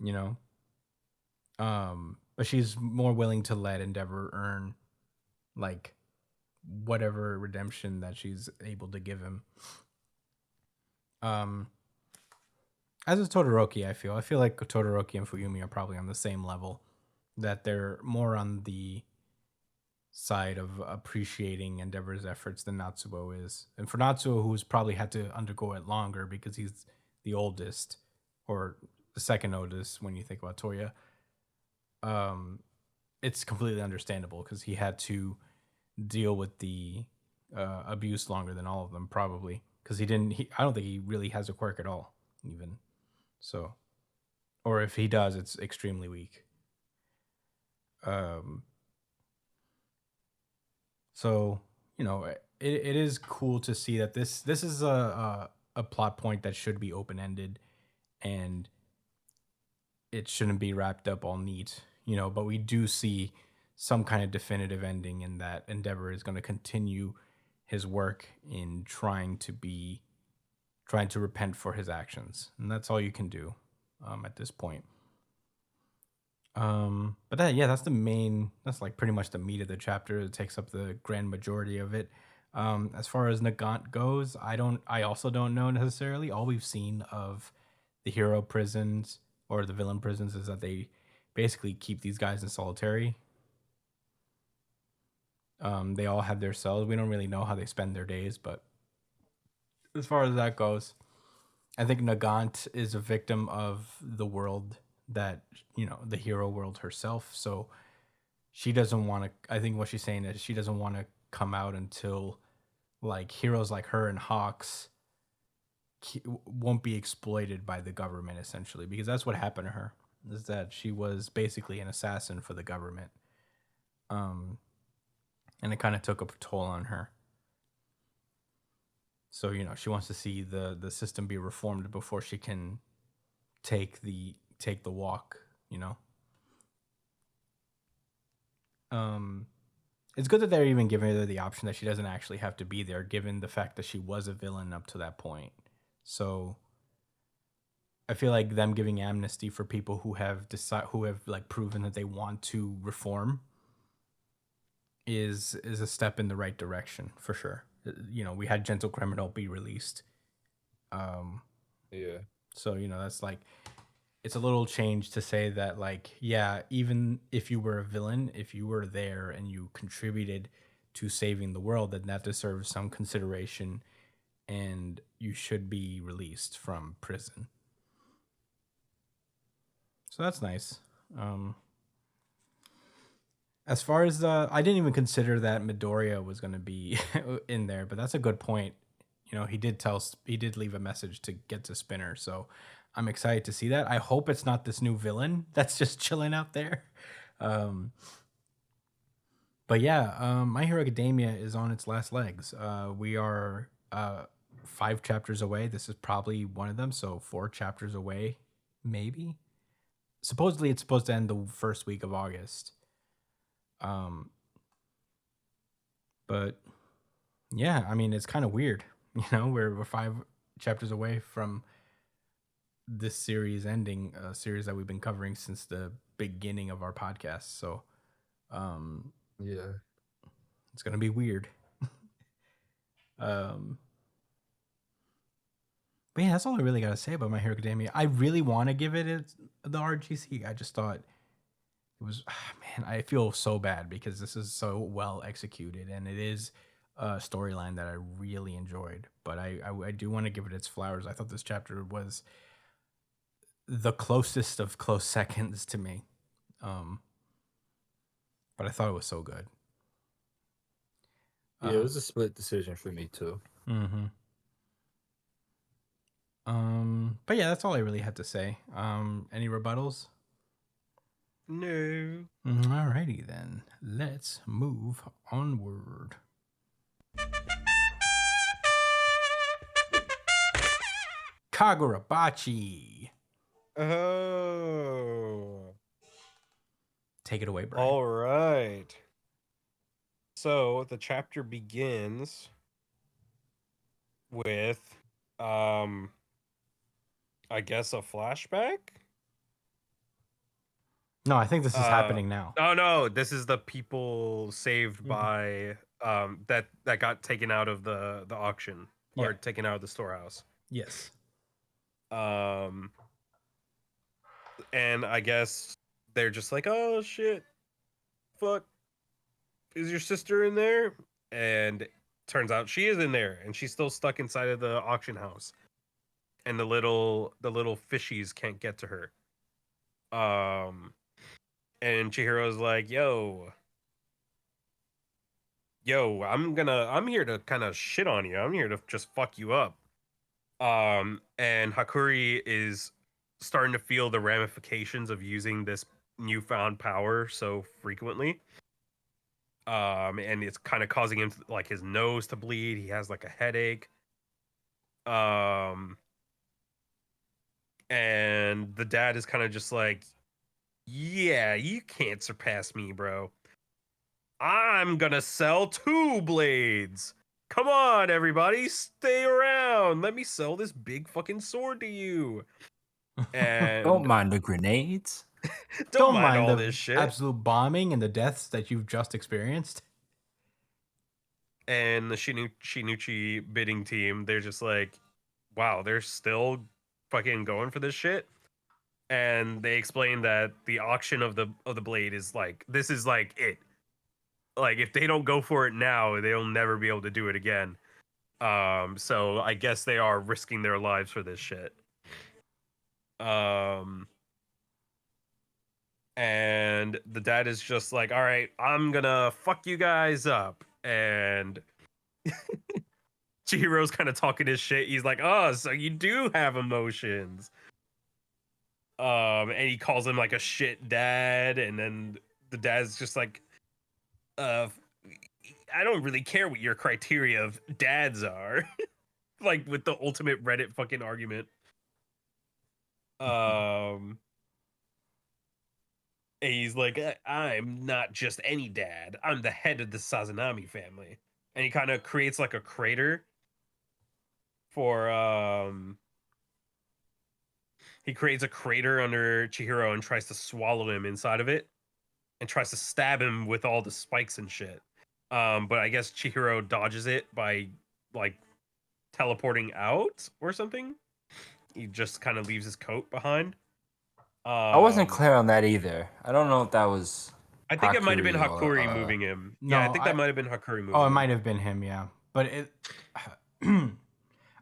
you know. But she's more willing to let Endeavor earn like whatever redemption that she's able to give him. Um, as is Todoroki, I feel like Todoroki and Fuyumi are probably on the same level. That they're more on the side of appreciating Endeavor's efforts than Natsuo is. And for Natsuo, who's probably had to undergo it longer because he's the oldest, or the second oldest when you think about Toya, it's completely understandable because he had to deal with the abuse longer than all of them, probably because he didn't. I don't think he really has a quirk at all, even so. Or if he does, it's extremely weak. So it is cool to see that this is a plot point that should be open ended, and it shouldn't be wrapped up all neat, But we do see some kind of definitive ending in that Endeavor is going to continue his work in trying to repent for his actions, and that's all you can do at this point. But that's that's like pretty much the meat of the chapter. It takes up the grand majority of it. As far as Nagant goes, I also don't know necessarily. All we've seen of the hero prisons or the villain prisons is that they basically keep these guys in solitary. They all have their cells. We don't really know how they spend their days, but as far as that goes, I think Nagant is a victim of the world that, the hero world herself. So she doesn't want to, I think what she's saying is she doesn't want to come out until like heroes like her and Hawks won't be exploited by the government, essentially, because that's what happened to her, is that she was basically an assassin for the government. And it kind of took a toll on her. So, she wants to see the system be reformed before she can take the walk, It's good that they're even giving her the option that she doesn't actually have to be there, given the fact that she was a villain up to that point. So I feel like them giving amnesty for people who have like proven that they want to reform is a step in the right direction for sure. We had Gentle Criminal be released. Yeah. So, that's like, it's a little change to say that, like, yeah, even if you were a villain, if you were there and you contributed to saving the world, then that deserves some consideration and you should be released from prison. So that's nice. As far as I didn't even consider that Midoriya was going to be in there, but that's a good point. He did leave a message to get to Spinner, so I'm excited to see that. I hope it's not this new villain that's just chilling out there. But yeah, My Hero Academia is on its last legs. We are 5 chapters away. This is probably one of them, so 4 chapters away, maybe. Supposedly, it's supposed to end the first week of August. But yeah, I mean, it's kind of weird. We're 5 chapters away from this series ending, a series that we've been covering since the beginning of our podcast. So, Yeah. it's gonna be weird. But yeah, that's all I really gotta say about My Hero Academia. I really want to give it the RGC. I just thought it was, man, I feel so bad because this is so well executed and it is a storyline that I really enjoyed. But I do want to give it its flowers. I thought this chapter was the closest of close seconds to me. But I thought it was so good. Yeah, it was a split decision for me too. Mm-hmm. But yeah, that's all I really had to say. Any rebuttals? No. Alrighty then. Let's move onward. Kagurabachi. Oh. Take it away, Brian. All right. So the chapter begins with, I guess, a flashback. No, I think this is happening now. Oh no, this is the people saved by that got taken out of the auction or taken out of the storehouse. Yes. And I guess they're just like, oh shit, fuck, is your sister in there?" And turns out she is in there, and she's still stuck inside of the auction house, and the little fishies can't get to her. And Chihiro's like, yo, I'm here to kind of shit on you. I'm here to just fuck you up. And Hakuri is starting to feel the ramifications of using this newfound power so frequently. And it's kind of causing him like his nose to bleed. He has like a headache. And the dad is kind of just like, yeah, you can't surpass me, bro. I'm gonna sell 2 blades. Come on, everybody, stay around. Let me sell this big fucking sword to you. And Don't mind the grenades. don't mind all the this shit. absolute bombing and the deaths that you've just experienced. And the Shinuchi bidding team, they're just like, wow, they're still fucking going for this shit. And they explain that the auction of the blade is like, this is like it. Like, if they don't go for it now, they'll never be able to do it again. So I guess they are risking their lives for this shit. And the dad is just like, all right, I'm gonna fuck you guys up. And Chihiro's kind of talking his shit. He's like, oh, so you do have emotions. And he calls him like a shit dad. And then the dad's just like, I don't really care what your criteria of dads are. Like with the ultimate Reddit fucking argument. And he's like, I'm not just any dad. I'm the head of the Sazanami family. And he kind of creates like a crater for he creates a crater under Chihiro and tries to swallow him inside of it and tries to stab him with all the spikes and shit. But I guess Chihiro dodges it by like teleporting out or something. He just kind of leaves his coat behind. I wasn't clear on that either. I don't know if that was. I think it might have been Hakuri or, Hakuri moving him. No, Yeah, I think that might have been Hakuri moving Oh, it him. might have been him, yeah. But it,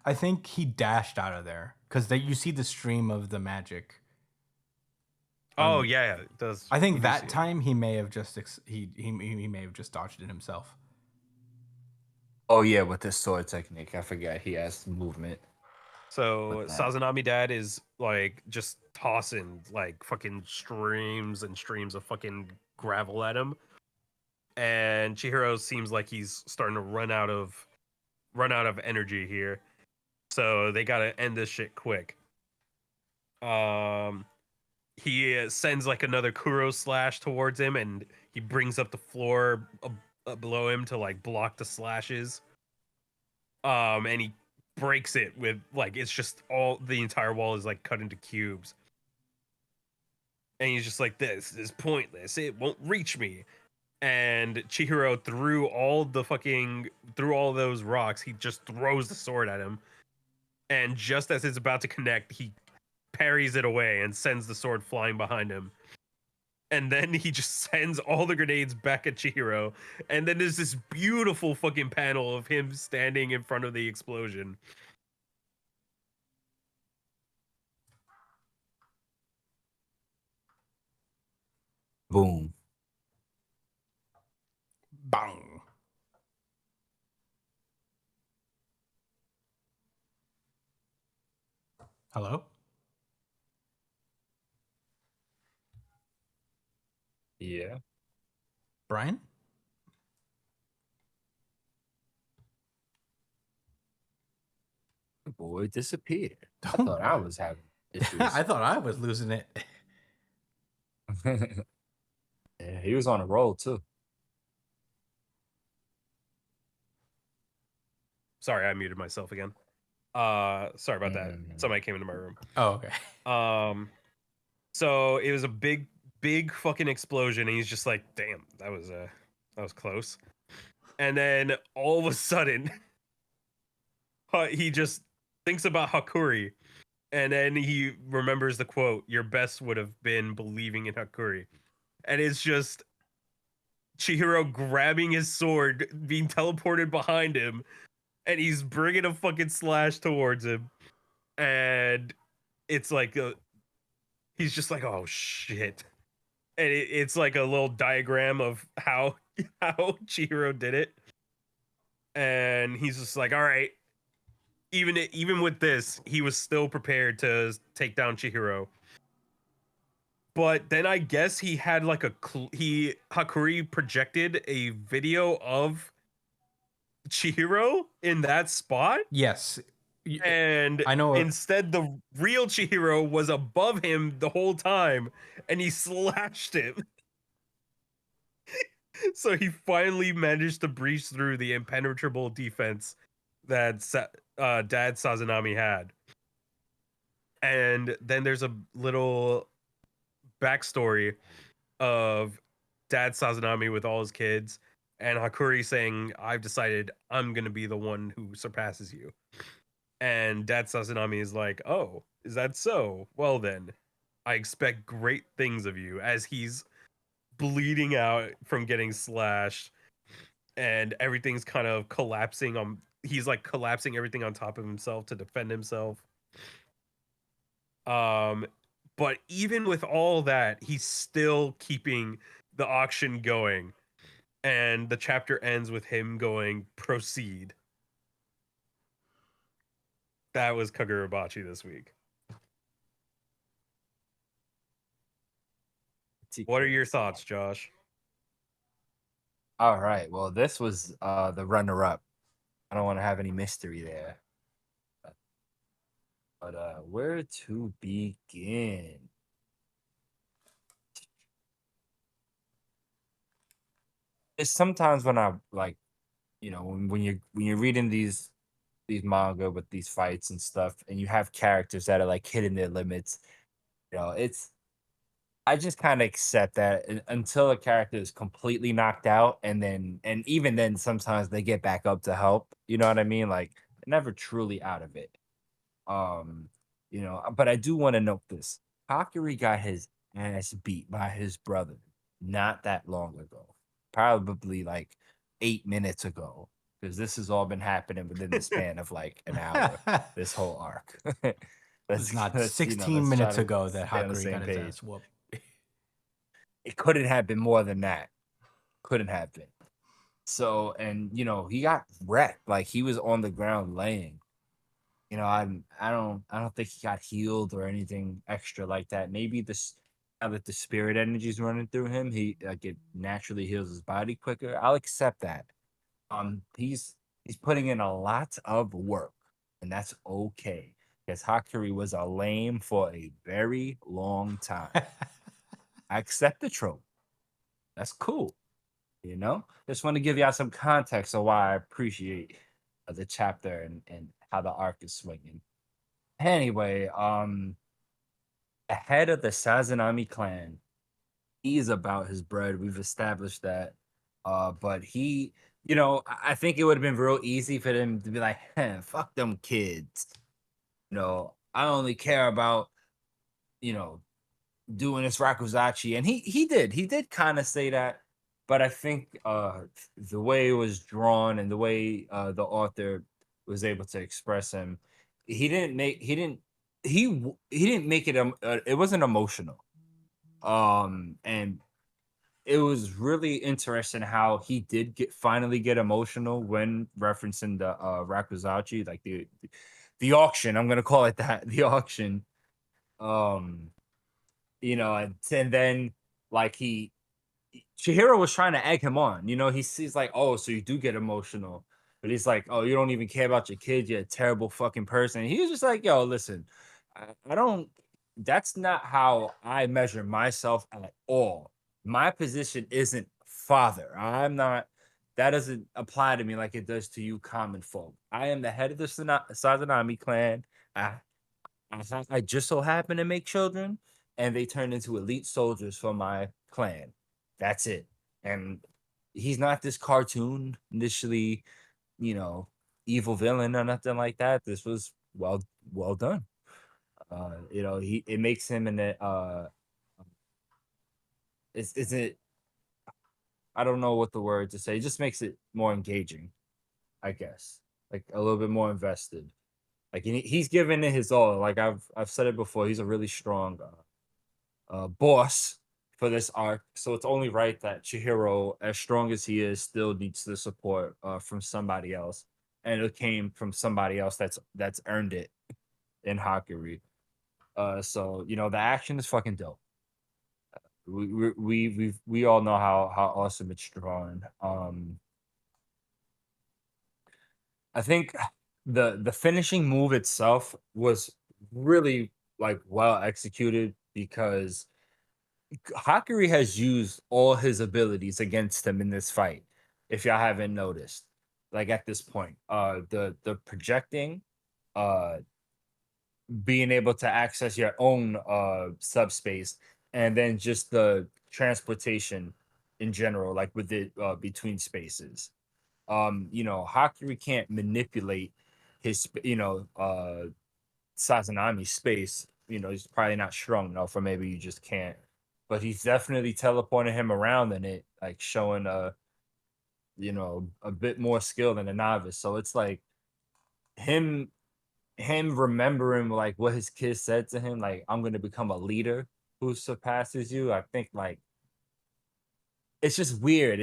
I think he dashed out of there because you see the stream of the magic. Oh yeah, it does. I think we do see that it. time he may have just he may have just dodged it himself. Oh yeah, with this sword technique, I forgot he has movement. So with that. Sazanami dad is like just tossing like fucking streams and streams of fucking gravel at him. And Chihiro seems like he's starting to run out of energy here. So they gotta end this shit quick. He sends like another Kuro slash towards him, and he brings up the floor below him to like block the slashes. And he breaks it with like it's just all the entire wall is like cut into cubes. And he's just like, this is pointless. It won't reach me. And Chihiro threw all those rocks, he just throws the sword at him. And just as it's about to connect, he parries it away and sends the sword flying behind him. And then he just sends all the grenades back at Chihiro. And then there's this beautiful fucking panel of him standing in front of the explosion. Boom. Bang. Hello? Yeah. Brian? The boy disappeared. I thought I was having issues. I thought I was losing it. Yeah, he was on a roll too. Sorry, I muted myself again. Sorry about that. Somebody came into my room. Oh, okay. So it was a big fucking explosion, and he's just like, damn, that was close. And then all of a sudden, he just thinks about Hakuri, and then he remembers the quote, "Your best would have been believing in Hakuri," and it's just Chihiro grabbing his sword, being teleported behind him, and he's bringing a fucking slash towards him, and it's like he's just like, oh shit, and it's like a little diagram of how Chihiro did it, and he's just like, all right, even with this, he was still prepared to take down Chihiro. But then I guess he had like Hakuri projected a video of Chihiro in that spot, Yes. and I know. instead the real Chihiro was above him the whole time, and he slashed him. So he finally managed to breach through the impenetrable defense that Dad Sazanami had. And then there's a little backstory of Dad Sazanami with all his kids, and Hakuri saying, I've decided I'm going to be the one who surpasses you. And Dad Sazanami is like, oh, is that so? Well, then, I expect great things of you, as he's bleeding out from getting slashed, and everything's kind of collapsing on. He's like collapsing everything on top of himself to defend himself. But even with all that, he's still keeping the auction going, and the chapter ends with him going, proceed. That was Kagurabachi this week. What are your thoughts, Josh? All right. Well, this was the runner-up. I don't want to have any mystery there. But where to begin? It's sometimes when I like, when you're reading these manga with these fights and stuff, and you have characters that are like hitting their limits. It's I just kind of accept that until a character is completely knocked out, and even then, sometimes they get back up to help. You know what I mean? Like they're never truly out of it. Um, but I do want to note this: Hakuri got his ass beat by his brother not that long ago, probably like 8 minutes ago, because this has all been happening within the span of like an hour. This whole arc. It's not let's 16 let's try minutes to ago that stay on the Hakuri same got his page. ass whooped. It couldn't have been more than that. Couldn't have been. So, and he got wrecked. Like he was on the ground laying. I don't think he got healed or anything extra like that. Maybe now that the spirit energy is running through him, he like it naturally heals his body quicker. I'll accept that. He's putting in a lot of work, and that's okay. Because Hakuri was a lame for a very long time. I accept the trope. That's cool. Just want to give y'all some context of why I appreciate the chapter and how the arc is swinging. Anyway, the head of the Sazanami clan, he's about his bread. We've established that. But I think it would have been real easy for them to be like, fuck them kids. I only care about, doing this Rakuzachi. And he did kind of say that. But I think the way it was drawn and the way the author was able to express him, he didn't make it it wasn't emotional. And it was really interesting how he did finally get emotional when referencing the Rakuzachi, like the auction. I'm gonna call it that, the auction. Um, and then like Chihiro was trying to egg him on. He sees like, oh, so you do get emotional. But he's like, oh, you don't even care about your kids. You're a terrible fucking person. He was just like, yo, listen, I don't, that's not how I measure myself at all. My position isn't father. That doesn't apply to me like it does to you common folk. I am the head of the Sazanami clan. I just so happen to make children, and they turned into elite soldiers for my clan. That's it. And he's not this cartoon initially, evil villain or nothing like that. This was well done. It makes him in it's it I don't know what the word to say. It just makes it more engaging, I guess. Like a little bit more invested. Like he's giving it his all. Like I've said it before. He's a really strong boss for this arc. So it's only right that Chihiro, as strong as he is, still needs the support from somebody else, and it came from somebody else that's earned it in Hakuri. So you know the action is fucking dope. We all know how awesome it's drawn. I think the finishing move itself was really like well executed because Hakuri has used all his abilities against him in this fight. If y'all haven't noticed, like at this point, the projecting, uh, being able to access your own subspace, and then just the transportation in general, like with it between spaces. You know, Hakuri can't manipulate Sazanami's space. You know, he's probably not strong enough, or maybe you just can't. But he's definitely teleporting him around in it, like showing a bit more skill than a novice. So it's like him remembering like what his kids said to him, like, I'm gonna become a leader who surpasses you. I think like it's just weird.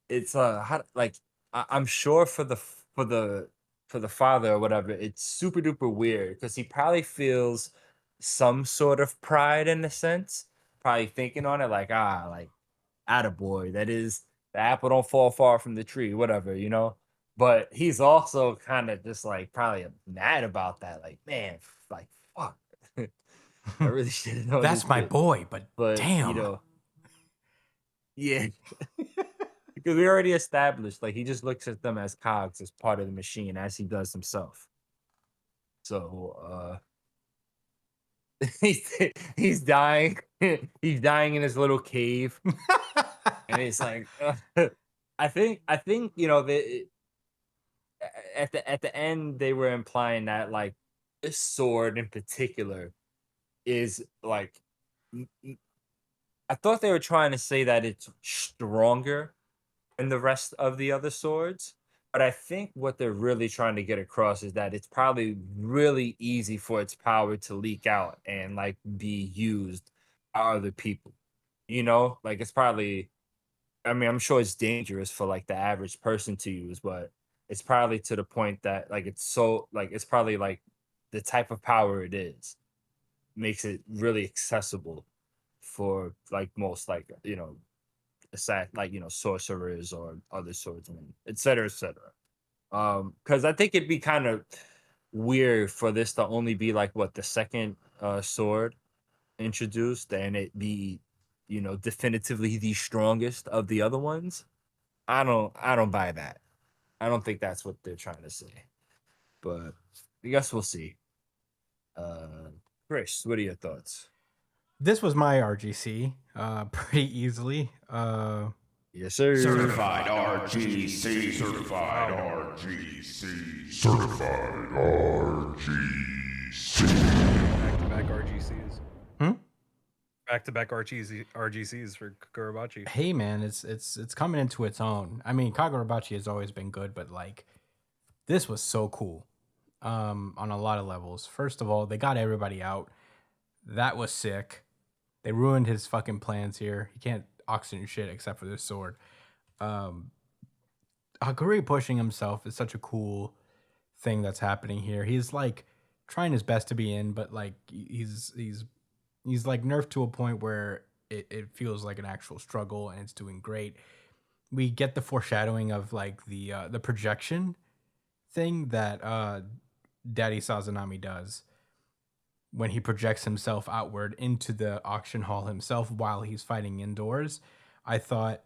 It's how like I'm sure for the father or whatever, it's super duper weird because he probably feels some sort of pride in a sense, probably thinking on it like like attaboy, that is the apple don't fall far from the tree, whatever, you know. But he's also kind of just like probably mad about that, like man, like fuck, I really should have known this That's my shit. boy, but But you damn. know, yeah. Because we already established, like he just looks at them as cogs, as part of the machine, as he does himself. So he's he's dying. He's dying in his little cave, and it's like I think at the end they were implying that like this sword in particular is like I thought they were trying to say that it's stronger than the rest of the other swords. But I think what they're really trying to get across is that it's probably really easy for its power to leak out and like be used by other people. You know, like it's probably, I mean, I'm sure it's dangerous for like the average person to use, but it's probably to the point that like it's so like it's probably like the type of power it is makes it really accessible for like most like like sorcerers or other swordsmen, etc., etc. Because I think it'd be kind of weird for this to only be like what the second sword introduced, and it be definitively the strongest of the other ones. I don't buy that. I don't think that's what they're trying to say. But I guess we'll see. Uh, Chris, what are your thoughts? This was my RGC pretty easily. Yes, sir. Certified RGC. Certified RGC. Certified RGC. Back-to-back RGCs. Hmm? Back-to-back RGCs for Kagurabachi. Hey man, it's coming into its own. I mean, Kagurabachi has always been good, but like this was so cool. On a lot of levels. First of all, they got everybody out. That was sick. They ruined his fucking plans here. He can't oxygen shit except for this sword. Hakuri pushing himself is such a cool thing that's happening here. He's like trying his best to be in, but like he's like nerfed to a point where it feels like an actual struggle and it's doing great. We get the foreshadowing of like the projection thing that Daddy Sazanami does when he projects himself outward into the auction hall himself while he's fighting indoors. I thought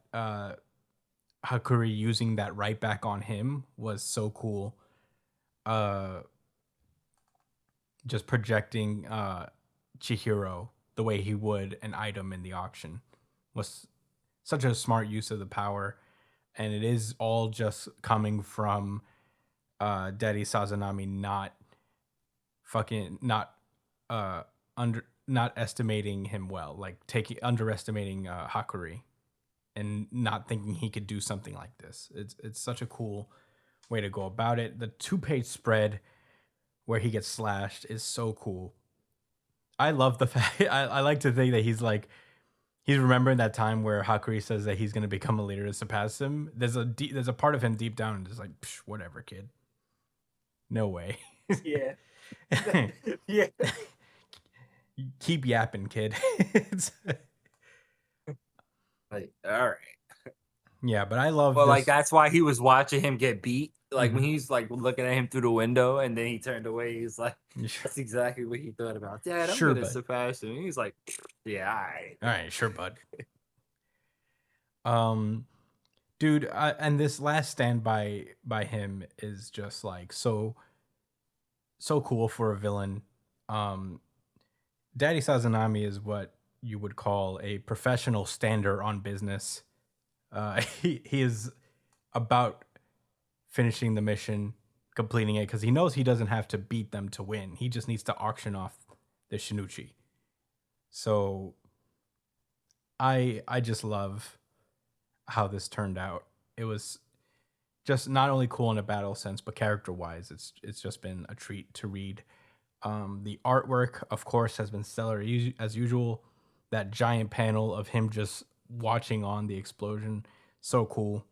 Hakuri using that right back on him was so cool. Just projecting Chihiro the way he would an item in the auction was such a smart use of the power, and it is all just coming from Daddy Sazanami not fucking not under not estimating him well, like underestimating Hakuri, and not thinking he could do something like this. It's such a cool way to go about it. The 2-page spread where he gets slashed is so cool. I love the fact I like to think that he's remembering that time where Hakuri says that he's going to become a leader to surpass him. There's a part of him deep down just like, whatever, kid. No way. Yeah. Yeah. Keep yapping, kid. Like, all right. Yeah, but I love Well, this. like that's why he was watching him get beat. Like when he's like looking at him through the window, and then he turned away. He's like, "That's exactly what he thought about." Dad, I'm Sure, gonna bud. surpass him. He's like, "Yeah, all right." All right, sure, bud. Dude, and this last stand by him is just like so cool for a villain. Daddy Sazanami is what you would call a professional stander on business. He is about finishing the mission, completing it, because he knows he doesn't have to beat them to win. He just needs to auction off the Shinichi. So I just love how this turned out. It was just not only cool in a battle sense, but character-wise, it's just been a treat to read. The artwork, of course, has been stellar as usual. That giant panel of him just watching on the explosion, so cool.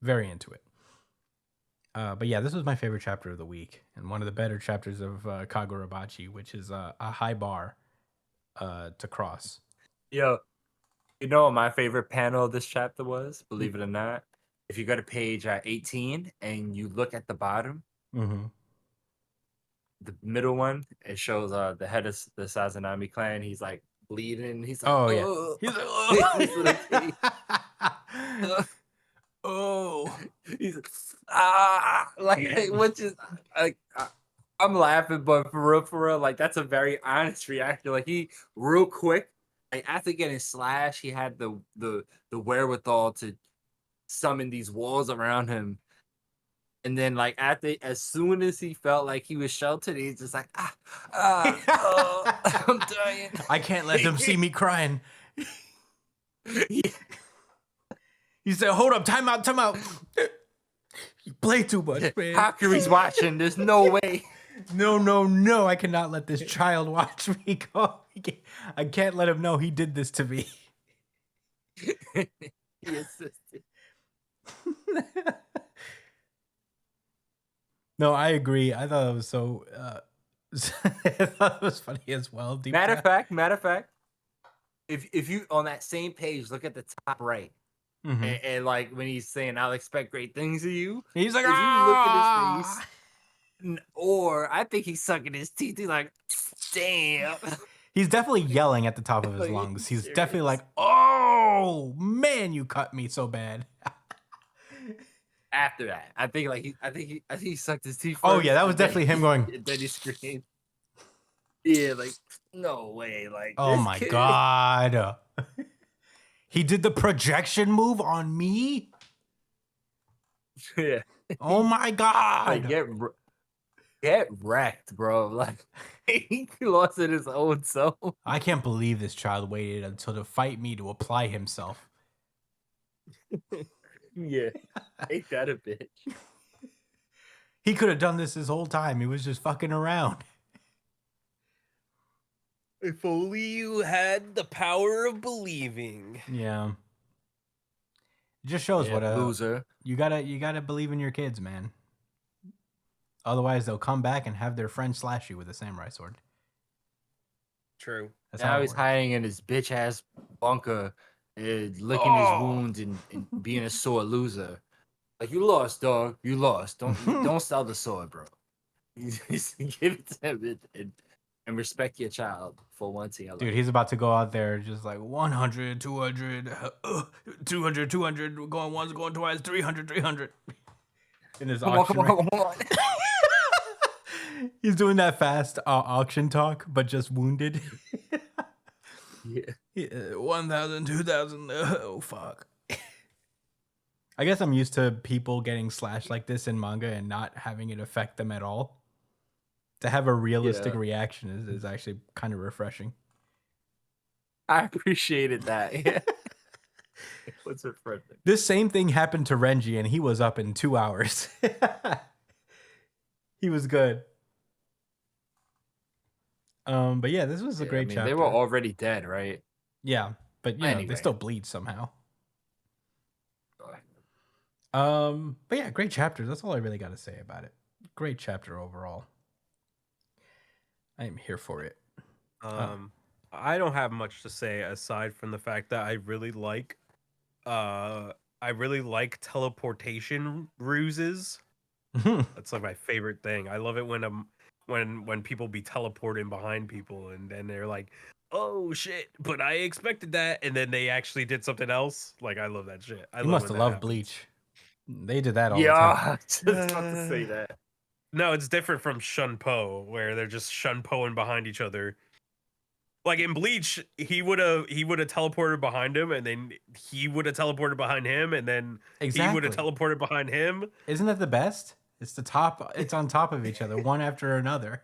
Very into it. But yeah, this was my favorite chapter of the week, and one of the better chapters of Kagurabachi, which is a high bar to cross. Yo, you know what my favorite panel of this chapter was? Believe it or not, if you go to page 18 and you look at the bottom, Mm-hmm. the middle one, it shows the head of the Sazanami clan. He's like bleeding. He's like, Oh, yeah. "Oh." He's like, This little kid. oh. He's like, which is like, I'm laughing, but for real, like that's a very honest reaction. Like he real quick, like after getting slashed, he had the wherewithal to summon these walls around him. And then, like as soon as he felt like he was sheltered, he's just like, oh, I'm dying. I can't let them see me crying. He said, hold up, time out. You play too much, man. Hakuri's watching. There's no way. No. I cannot let this child watch me go. I can't let him know he did this to me. He insisted. No, I agree. I thought it was so... I thought it was funny as well. Matter of fact, if you on that same page, look at the top right. Mm-hmm. And like when he's saying, "I'll expect great things of you," He's like, if you look at his ah! face, or I think he's sucking his teeth. He's like, "Damn." He's definitely yelling at the top of his Like, lungs. He's serious? definitely like, "Oh man, you cut me so bad." After that, I think he sucked his teeth. Oh, first, yeah, that was and then definitely him going. And then he screamed. Yeah, like no way, like Oh this my kid- god. He did the projection move on me? Yeah, Oh my god. like get wrecked, bro. Like he lost in his own soul. I can't believe this child waited until to fight me to apply himself. Yeah, ain't that a bitch? He could have done this his whole time. He was just fucking around. If only you had the power of believing. Yeah. It just shows what a loser. You gotta believe in your kids, man. Otherwise, they'll come back and have their friend slash you with a samurai sword. True. That's Now how it he's works. hiding in his bitch ass bunker, licking his wounds and being a sore loser. Like you lost, dog. You lost. Don't sell the sword, bro. Just give it to him and respect your child for once in your life. Dude, he's about to go out there just like 100, 200, 200, 200, going once, going twice, 300, 300. In his auction. Come on. He's doing that fast auction talk, but just wounded. Yeah. 1,000, 2,000. Oh, fuck. I guess I'm used to people getting slashed like this in manga and not having it affect them at all. To have a realistic Yeah. reaction is actually kind of refreshing. I appreciated that. Yeah. What's refreshing? This same thing happened to Renji, and he was up in 2 hours. He was good. But yeah, this was a Yeah, I great mean, chapter. they were already dead, right? Yeah, but you know, they Anyway. still bleed somehow. Go ahead. But yeah, great chapter. That's all I really got to say about it. Great chapter overall. I am here for it. I don't have much to say aside from the fact that I really like teleportation ruses. That's like my favorite thing. I love it when people be teleporting behind people and then they're like, "Oh shit, but I expected that," and then they actually did something else. Like I love that shit. I You love must when have that loved happens. Bleach. They did that all the time. Yeah, just about to say that. No, it's different from Shunpo, where they're just Shunpoing behind each other. Like in Bleach, he would have teleported behind him, and then he would have teleported behind him, and then he would have Exactly. teleported behind him. Isn't that the best? It's on top of each other, one after another.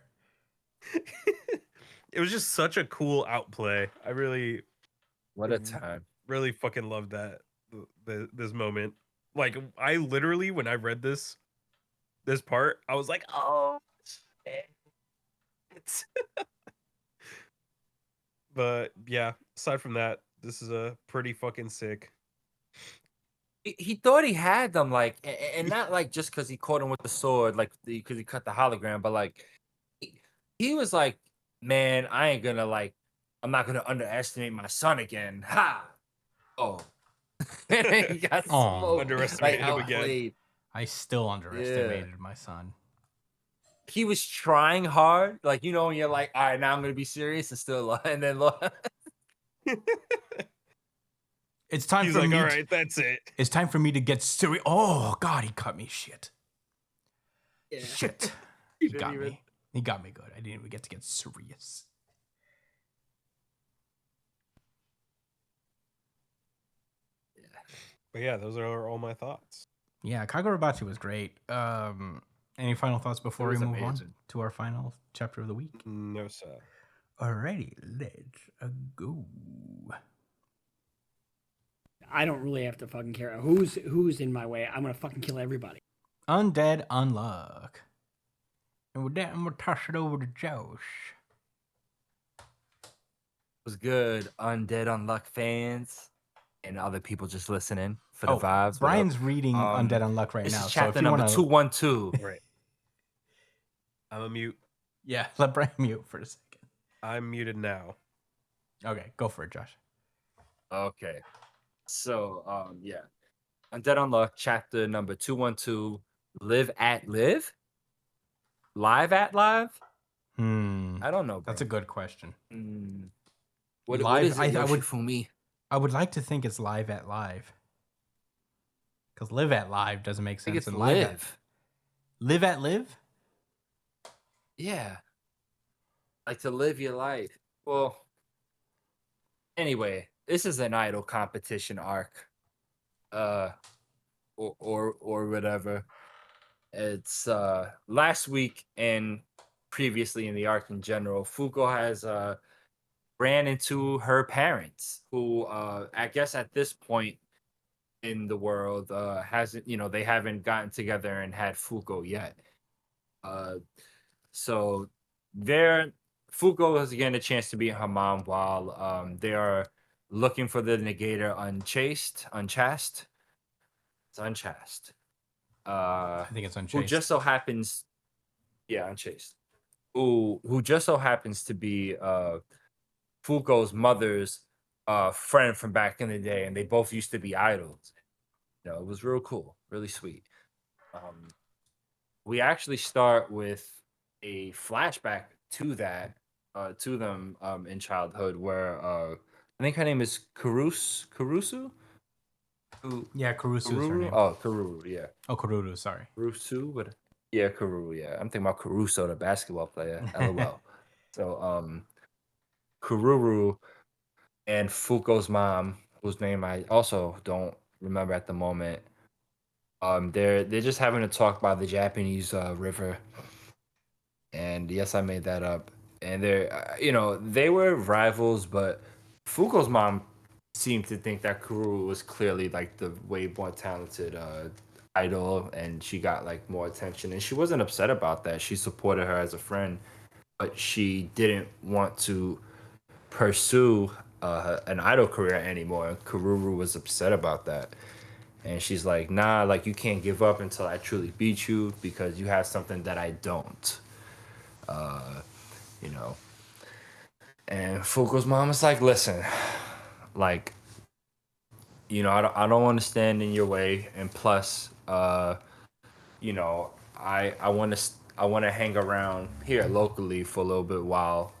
It was just such a cool outplay. I really, What a time. really fucking loved that this moment. Like I literally, when I read this part, I was like, oh shit. But yeah, aside from that, this is a pretty fucking sick. He thought he had them, like, and not like just because he caught him with the sword, like because he cut the hologram, but like he was like, man, I'm not gonna underestimate my son again. Ha! Oh, and then he got Aw. smoked, Underestimated like him again. outplayed. I still underestimated my son. He was trying hard, like and you're like, all right, now I'm gonna be serious, and still, and then It's time He's for like, me. all right, that's it. It's time for me to get serious. Oh God, he cut me. Shit. Yeah. Shit. He He didn't got even- me. He got me good. I didn't even get to get serious. But yeah, those are all my thoughts. Yeah, Kagurabachi was great. Any final thoughts before we was move on amazing. to our final chapter of the week? No, sir. Alrighty, let's go. I don't really have to fucking care who's in my way. I'm gonna fucking kill everybody. Undead Unluck. And with that, I'm gonna toss it over to Josh. was good, Undead Unluck fans and other people just listening for the vibes. Brian's reading Um, Undead Unluck right This now. is So if chapter you number wanna, 212. Right. I'm a mute. yeah, let Brian mute for a second. I'm muted now. Okay, go for it, Josh. Okay. So, yeah. Undead Unluck, chapter number 212. Live at live? Live at live? I don't know, bro. That's a good question. What Live- is it, I Yoshi would- Fumi? I would like to think it's live at live. Because live at live doesn't make I think sense. it's And live. Live at live? Yeah. Like to live your life. Well, anyway, this is an idol competition arc. Or whatever. It's last week and previously in the arc in general, Fuko has ran into her parents, who I guess at this point in the world hasn't, they haven't gotten together and had Fuko yet. So Fuko has getting a chance to be her mom while they are looking for the negator unchaste. It's unchaste. I think it's Who unchaste. just so happens, yeah, unchaste. Who just so happens to be Fuko's mother's friend from back in the day, and they both used to be idols. It was real cool, really sweet. We actually start with a flashback to that, to them in childhood, where I think her name is Kurusu. Yeah, Kurusu is her Kururu? name. Oh, Kururu, yeah. Oh, Kururu, sorry. Kurusu, but yeah, Kururu, yeah. I'm thinking about Caruso, the basketball player. LOL. So, Kururu and Fuko's mom, whose name I also don't remember at the moment. They're just having a talk by the Japanese river, and yes, I made that up. And they were rivals, but Fuko's mom seemed to think that Kururu was clearly like the way more talented idol, and she got like more attention, and she wasn't upset about that. She supported her as a friend, but she didn't want to pursue an idol career anymore. And Kururu was upset about that. And she's like, nah, like you can't give up until I truly beat you because you have something that I don't. You know. And Fuko's mom is like, listen, like, I don't want to stand in your way. And plus, I want to hang around here locally for a little while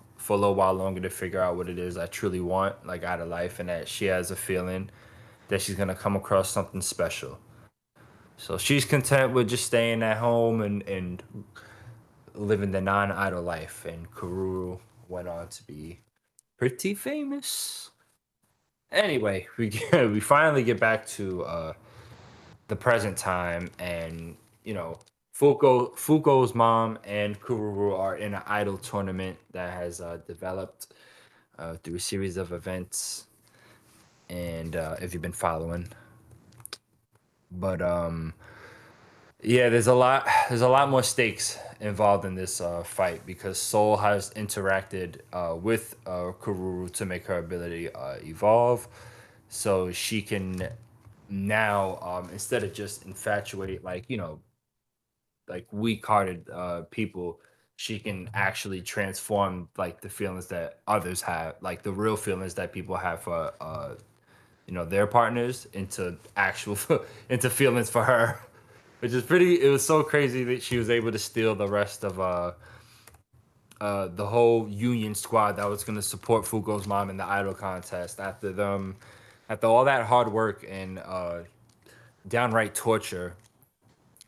longer to figure out what it is I truly want, like out of life, and that she has a feeling that she's gonna come across something special. So she's content with just staying at home and living the non-idol life. And Karuru went on to be pretty famous. Anyway, we finally get back to the present time, and Fuko's mom and Kururu are in an idol tournament that has developed through a series of events. And if you've been following, but yeah, there's a lot more stakes involved in this fight because Soul has interacted with Kururu to make her ability evolve, so she can now, instead of just infatuate like weak-hearted people, she can actually transform like the feelings that others have, like the real feelings that people have for their partners, into actual into feelings for her, which is pretty. It was so crazy that she was able to steal the rest of the whole Union squad that was going to support Fugo's mom in the idol contest after all that hard work and downright torture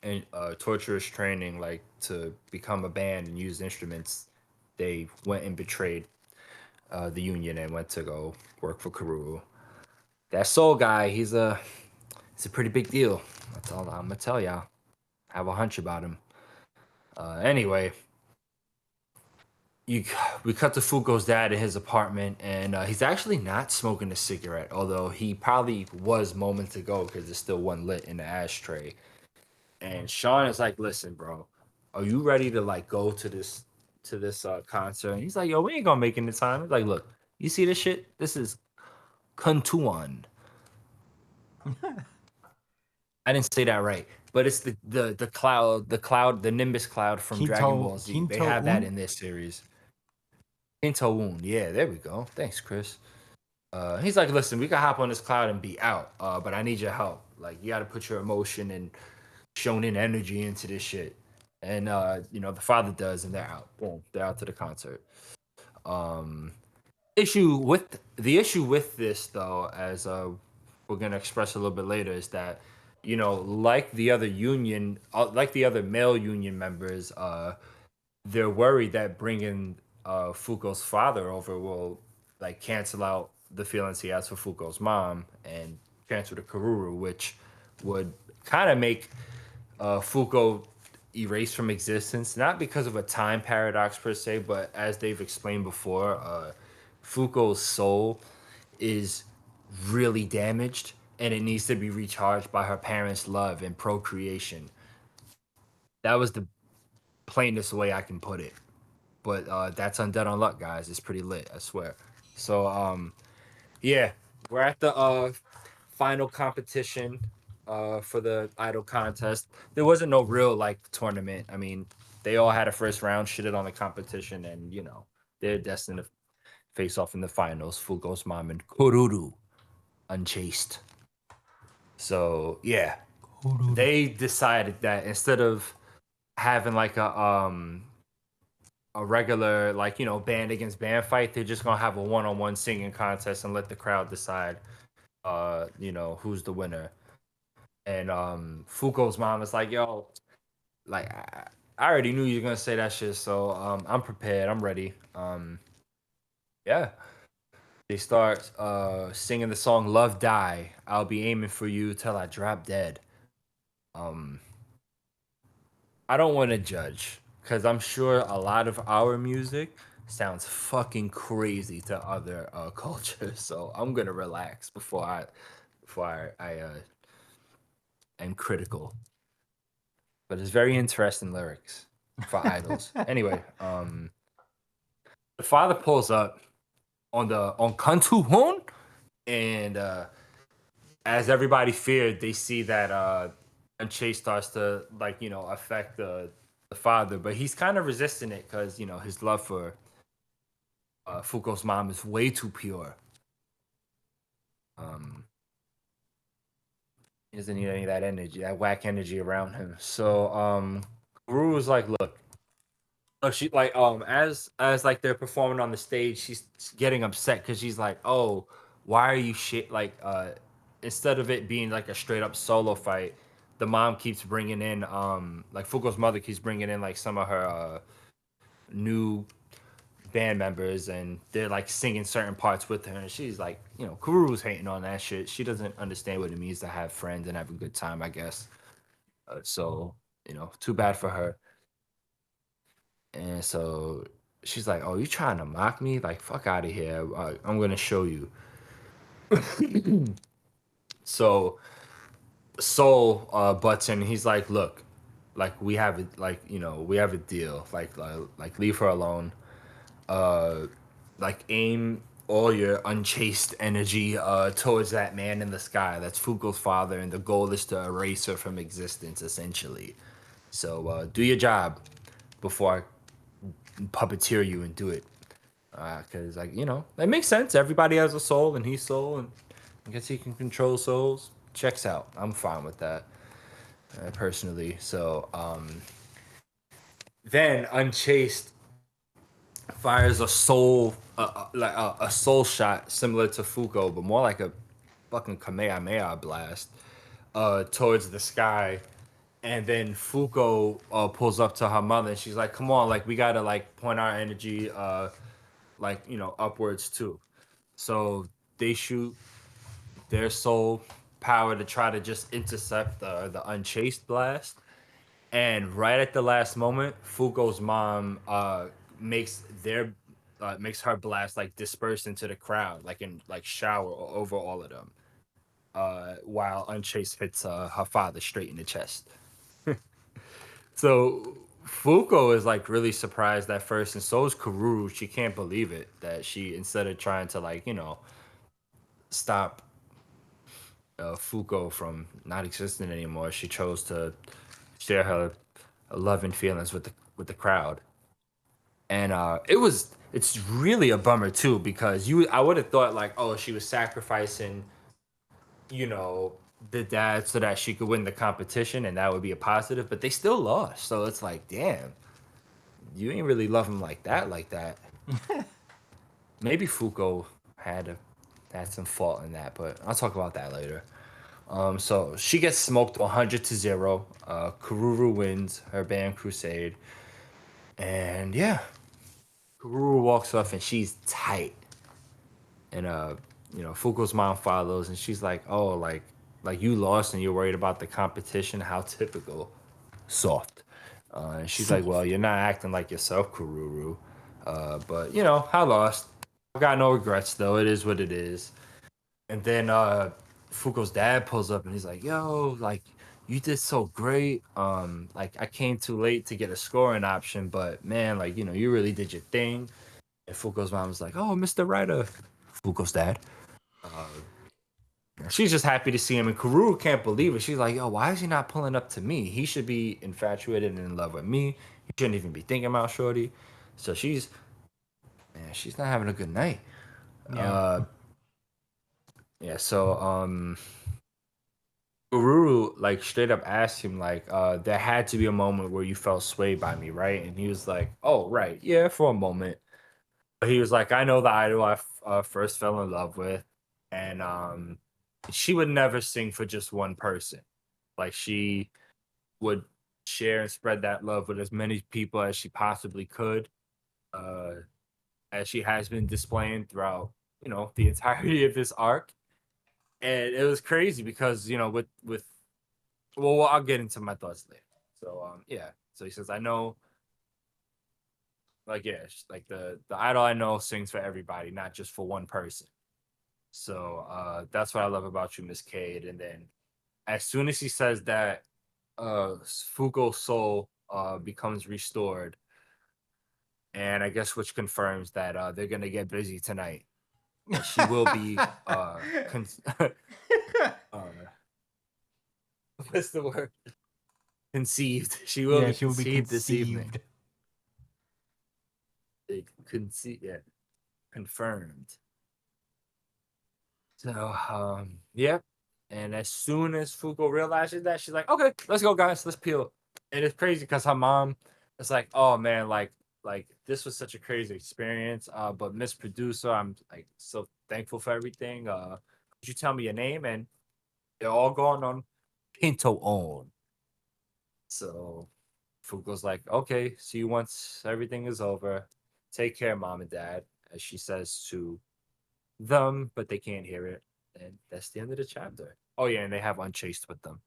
and torturous training, like to become a band and use instruments. They went and betrayed the Union and went to go work for Karuru. That Soul guy, he's a pretty big deal. That's all I'm gonna tell y'all. I have a hunch about him. Anyway, you we cut to Fuko's dad in his apartment, and he's actually not smoking a cigarette, although he probably was moments ago because there's still one lit in the ashtray. And Sean is like, "Listen, bro, are you ready to like go to this concert?" And he's like, "Yo, we ain't gonna make it in time." He's like, "Look, you see this shit? This is Kuntuan." I didn't say that right, but it's the Nimbus cloud from Dragon Ball Z. They have that Un? in this series. Wound. Yeah, there we go. Thanks, Chris. He's like, listen, we can hop on this cloud and be out, but I need your help. Like, you got to put your emotion and shonen energy into this shit. And the father does, and they're out. Boom, they're out to the concert. Um, the issue with this though, as we're gonna express a little bit later, is that like the other union, like the other male union members, they're worried that bringing Fuko's father over will like cancel out the feelings he has for Fuko's mom and transfer to Karuru, which would kind of make Fuko erased from existence, not because of a time paradox per se, but as they've explained before, Fuko's soul is really damaged and it needs to be recharged by her parents' love and procreation. That was the plainest way I can put it. But that's Undead on Luck, guys. It's pretty lit, I swear. So yeah, we're at the final competition for the idol contest. There wasn't no real like tournament. I mean, they all had a first round, shitted on the competition, and they're destined to face off in the finals. Fugo's mom and Kururu, unchased. So yeah, they decided that instead of having like a regular like band against band fight, they're just gonna have a one-on-one singing contest and let the crowd decide who's the winner. And Fuko's mom is like, yo, like I already knew you were gonna say that shit, so I'm prepared, I'm ready. Yeah, they start singing the song Love Die. I'll be aiming for you till I drop dead. um I don't want to judge because I'm sure a lot of our music sounds fucking crazy to other cultures. So I'm gonna relax before I am critical. But it's very interesting lyrics for idols. Anyway, the father pulls up on Kantuhon, and as everybody feared, they see that and Chase starts to like affect the father, but he's kind of resisting it because his love for Fuko's mom is way too pure. Um, he doesn't need any of that energy, that whack energy around him. So Guru was like, look, she like as like they're performing on the stage, she's getting upset because she's like, oh, why are you shit like instead of it being like a straight up solo fight, the mom keeps bringing in like Fuko's mother keeps bringing in like some of her new band members, and they're like singing certain parts with her, and she's like, Kuru's hating on that shit. She doesn't understand what it means to have friends and have a good time, I guess. So too bad for her. And so she's like, "Oh, you trying to mock me? Like, fuck out of here. I'm gonna show you." So Soul butts in. He's like, "Look, like we have it. Like we have a deal. Like leave her alone. Uh, like aim all your unchaste energy towards that man in the sky. That's Fuko's father, and the goal is to erase her from existence, essentially. So do your job before I puppeteer you and do it." Because like that makes sense. Everybody has a soul, and he's soul, and I guess he can control souls. Checks out. I'm fine with that personally. So then Unchaste fires a soul like a soul shot similar to Fuko, but more like a fucking Kamehameha blast towards the sky. And then Fuko pulls up to her mother, and she's like, "Come on, like we gotta like point our energy like upwards too." So they shoot their soul power to try to just intercept the unchaste blast. And right at the last moment, Fuko's mom makes her blast like disperse into the crowd, like in like shower over all of them. While Unchaste hits her father straight in the chest. So Fuko is like really surprised at first, and so is Karuru. She can't believe it that she, instead of trying to like stop Fuko from not existing anymore, she chose to share her love and feelings with the crowd. And it's really a bummer too, because I would have thought like, oh, she was sacrificing, you know, the dad so that she could win the competition, and that would be a positive. But they still lost, so it's like, damn, you ain't really love him like that, like that. Maybe Fuko had some fault in that, but I'll talk about that later. So she gets smoked 100-0. Kururu wins her band Crusade. And yeah, Kururu walks off and she's tight. And Fuko's mom follows and she's like, "Oh, like you lost and you're worried about the competition. How typical." Soft. And she's like, "Well, you're not acting like yourself, Kururu. But I lost. I got no regrets though. It is what it is." And then Fuko's dad pulls up and he's like, "Yo, like you did so great. Like I came too late to get a scoring option, but man, like you really did your thing." And Fuko's mom was like, "Oh, Mr. Ryder." Fuko's dad. She's just happy to see him, and Karuru can't believe it. She's like, "Yo, why is he not pulling up to me? He should be infatuated and in love with me. He shouldn't even be thinking about Shorty." So she's not having a good night. Yeah. Yeah. So Guru like straight up asked him like, there had to be a moment where you felt swayed by me, right? And he was like, "Oh, right, yeah, for a moment." But he was like, "I know the idol I first fell in love with, and she would never sing for just one person. Like she would share and spread that love with as many people as she possibly could, uh, as she has been displaying throughout, the entirety of this arc." And it was crazy because with well, I'll get into my thoughts later. So yeah. So he says, "I know like yeah, like the idol I know sings for everybody, not just for one person. So that's what I love about you, Miss Cade. And then as soon as he says that Fugo's soul becomes restored, and I guess which confirms that they're gonna get busy tonight. That she will be uh what's the word? Conceived. She will Yeah, be she will be conceived this evening. conceived. Yeah, confirmed. So yeah. And as soon as Fuko realizes that, she's like, okay, let's go, guys, let's peel. And it's crazy because her mom is like, oh man, like this was such a crazy experience. But Miss Producer, I'm like so thankful for everything. Could you tell me your name? And they're all going on Pinto on. So Fuko's like, okay, see you once everything is over. Take care, mom and dad, as she says to them, but they can't hear it. And that's the end of the chapter. Oh yeah, and they have Unchased with them.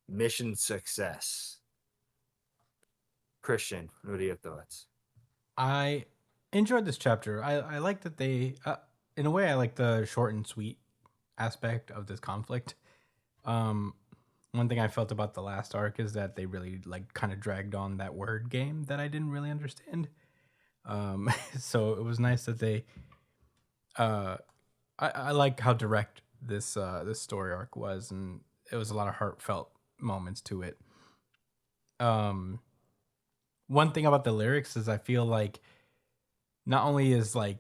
Mission success. Christian, what are your thoughts? I enjoyed this chapter. I like that they, in a way, I like the short and sweet aspect of this conflict. Um, One thing I felt about the last arc is that they really like kind of dragged on that word game that I didn't really understand. So it was nice that they. Uh, I like how direct this story arc was, and it was a lot of heartfelt moments to it. Um, One thing about the lyrics is I feel like not only is like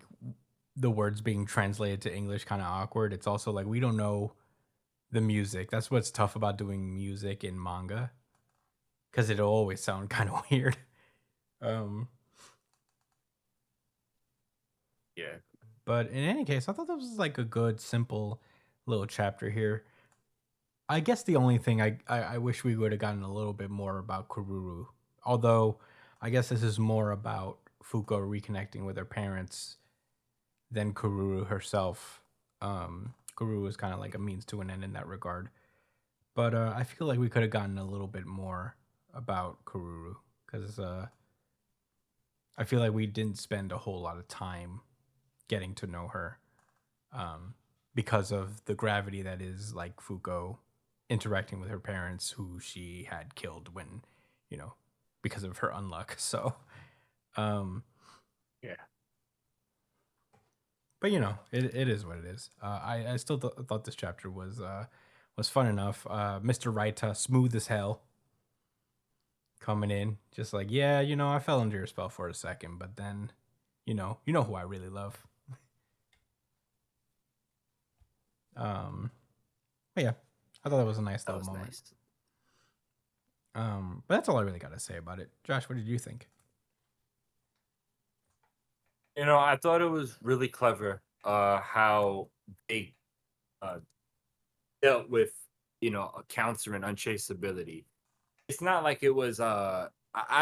the words being translated to English kind of awkward, it's also like we don't know the music. That's what's tough about doing music in manga because it'll always sound kind of weird. Um, Yeah. but in any case, I thought that was like a good, simple little chapter here. I guess the only thing I wish we would have gotten a little bit more about Kururu. Although I guess this is more about Fuko reconnecting with her parents than Kururu herself. Kururu is kind of like a means to an end in that regard. But I feel like we could have gotten a little bit more about Kururu because I feel like we didn't spend a whole lot of time getting to know her because of the gravity that is like Fuko interacting with her parents who she had killed when, you know, because of her unluck. So, Yeah. but you know, it is what it is. I still thought this chapter was fun enough. Mr. Raita, smooth as hell, coming in, just like, yeah, you know, I fell under your spell for a second, but then, you know who I really love. But yeah, I thought that was a nice That little was moment. nice. But that's all I really got to say about it. Josh, what did you think? You know, I thought it was really clever how they uh dealt with, you know, a counter and unchaseability. It's not like it was I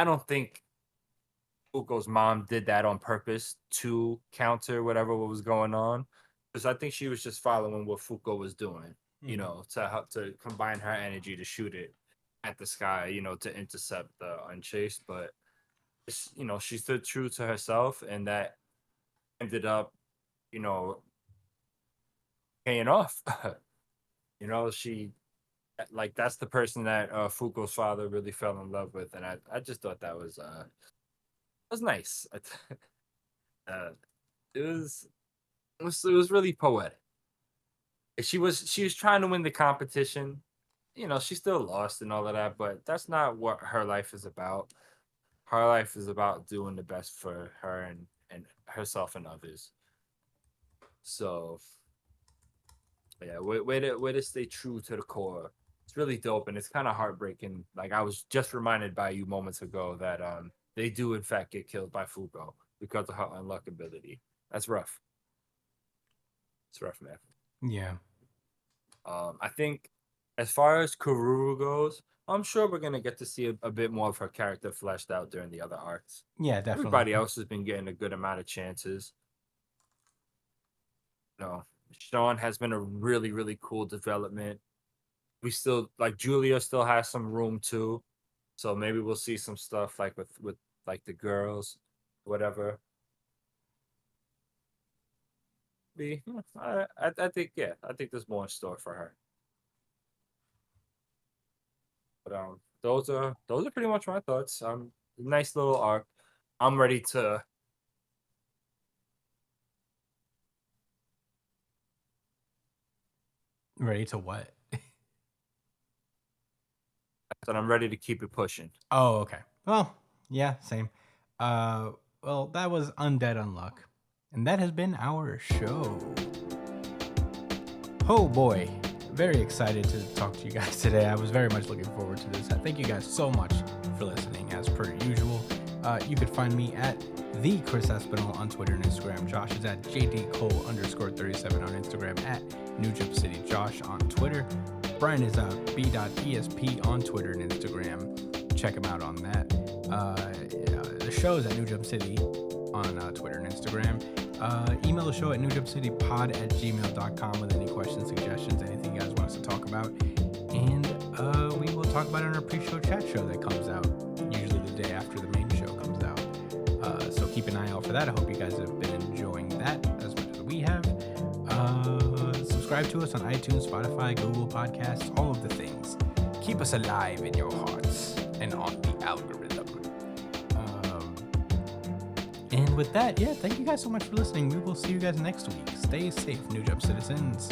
don't think Fuko's mom did that on purpose to counter whatever was going on. Because I think she was just following what Fuko was doing, you know, to help to combine her energy to shoot it at the sky, you know, to intercept the unchased. But you know, she stood true to herself, and that ended up, you know, paying off. You know, she like that's the person that Fuko's father really fell in love with, and I just thought that was nice. uh, it was really poetic. She was trying to win the competition. You know, she still lost and all of that, but that's not what her life is about. Her life is about doing the best for her and herself and others. So yeah, way to stay true to the core. It's really dope, and it's kind of heartbreaking. Like I was just reminded by you moments ago that they do in fact get killed by Fugo because of her unluck ability. That's rough. It's rough, man. Yeah. I think as far as Karuru goes, I'm sure we're gonna get to see a bit more of her character fleshed out during the other arcs. Yeah, definitely. Everybody else has been getting a good amount of chances. No, Sean has been a really, really cool development. We still like Julia still has some room too. So maybe we'll see some stuff like with like the girls, whatever. I think I think there's more in store for her. But those are pretty much my thoughts. Nice little arc. I'm ready to. Ready to what? But I'm ready to keep it pushing. Oh, okay. Well, yeah, same. Well, that was Undead Unluck, and that has been our show. Oh boy, very excited to talk to you guys today. I was very much looking forward to this. I thank you guys so much for listening, as per usual. You could find me at the Chris Espinal on Twitter and Instagram. Josh is at jdcole_37 on Instagram, at New Jump City Josh on Twitter. Brian is b.esp on Twitter and Instagram. Check him out on that. The show is at New Jump City on Twitter and Instagram. Email the show at newjumpcitypod@gmail.com with any questions, suggestions, anything you guys want us to talk about. And we will talk about it on our pre-show chat show that comes out usually the day after the main show comes out. So keep an eye out for that. I hope you guys have been enjoying that as much as we have. Subscribe to us on iTunes, Spotify, Google Podcasts, all of the things. Keep us alive in your hearts and on the algorithm. And with that, yeah, thank you guys so much for listening. We will see you guys next week. Stay safe, New Jump citizens.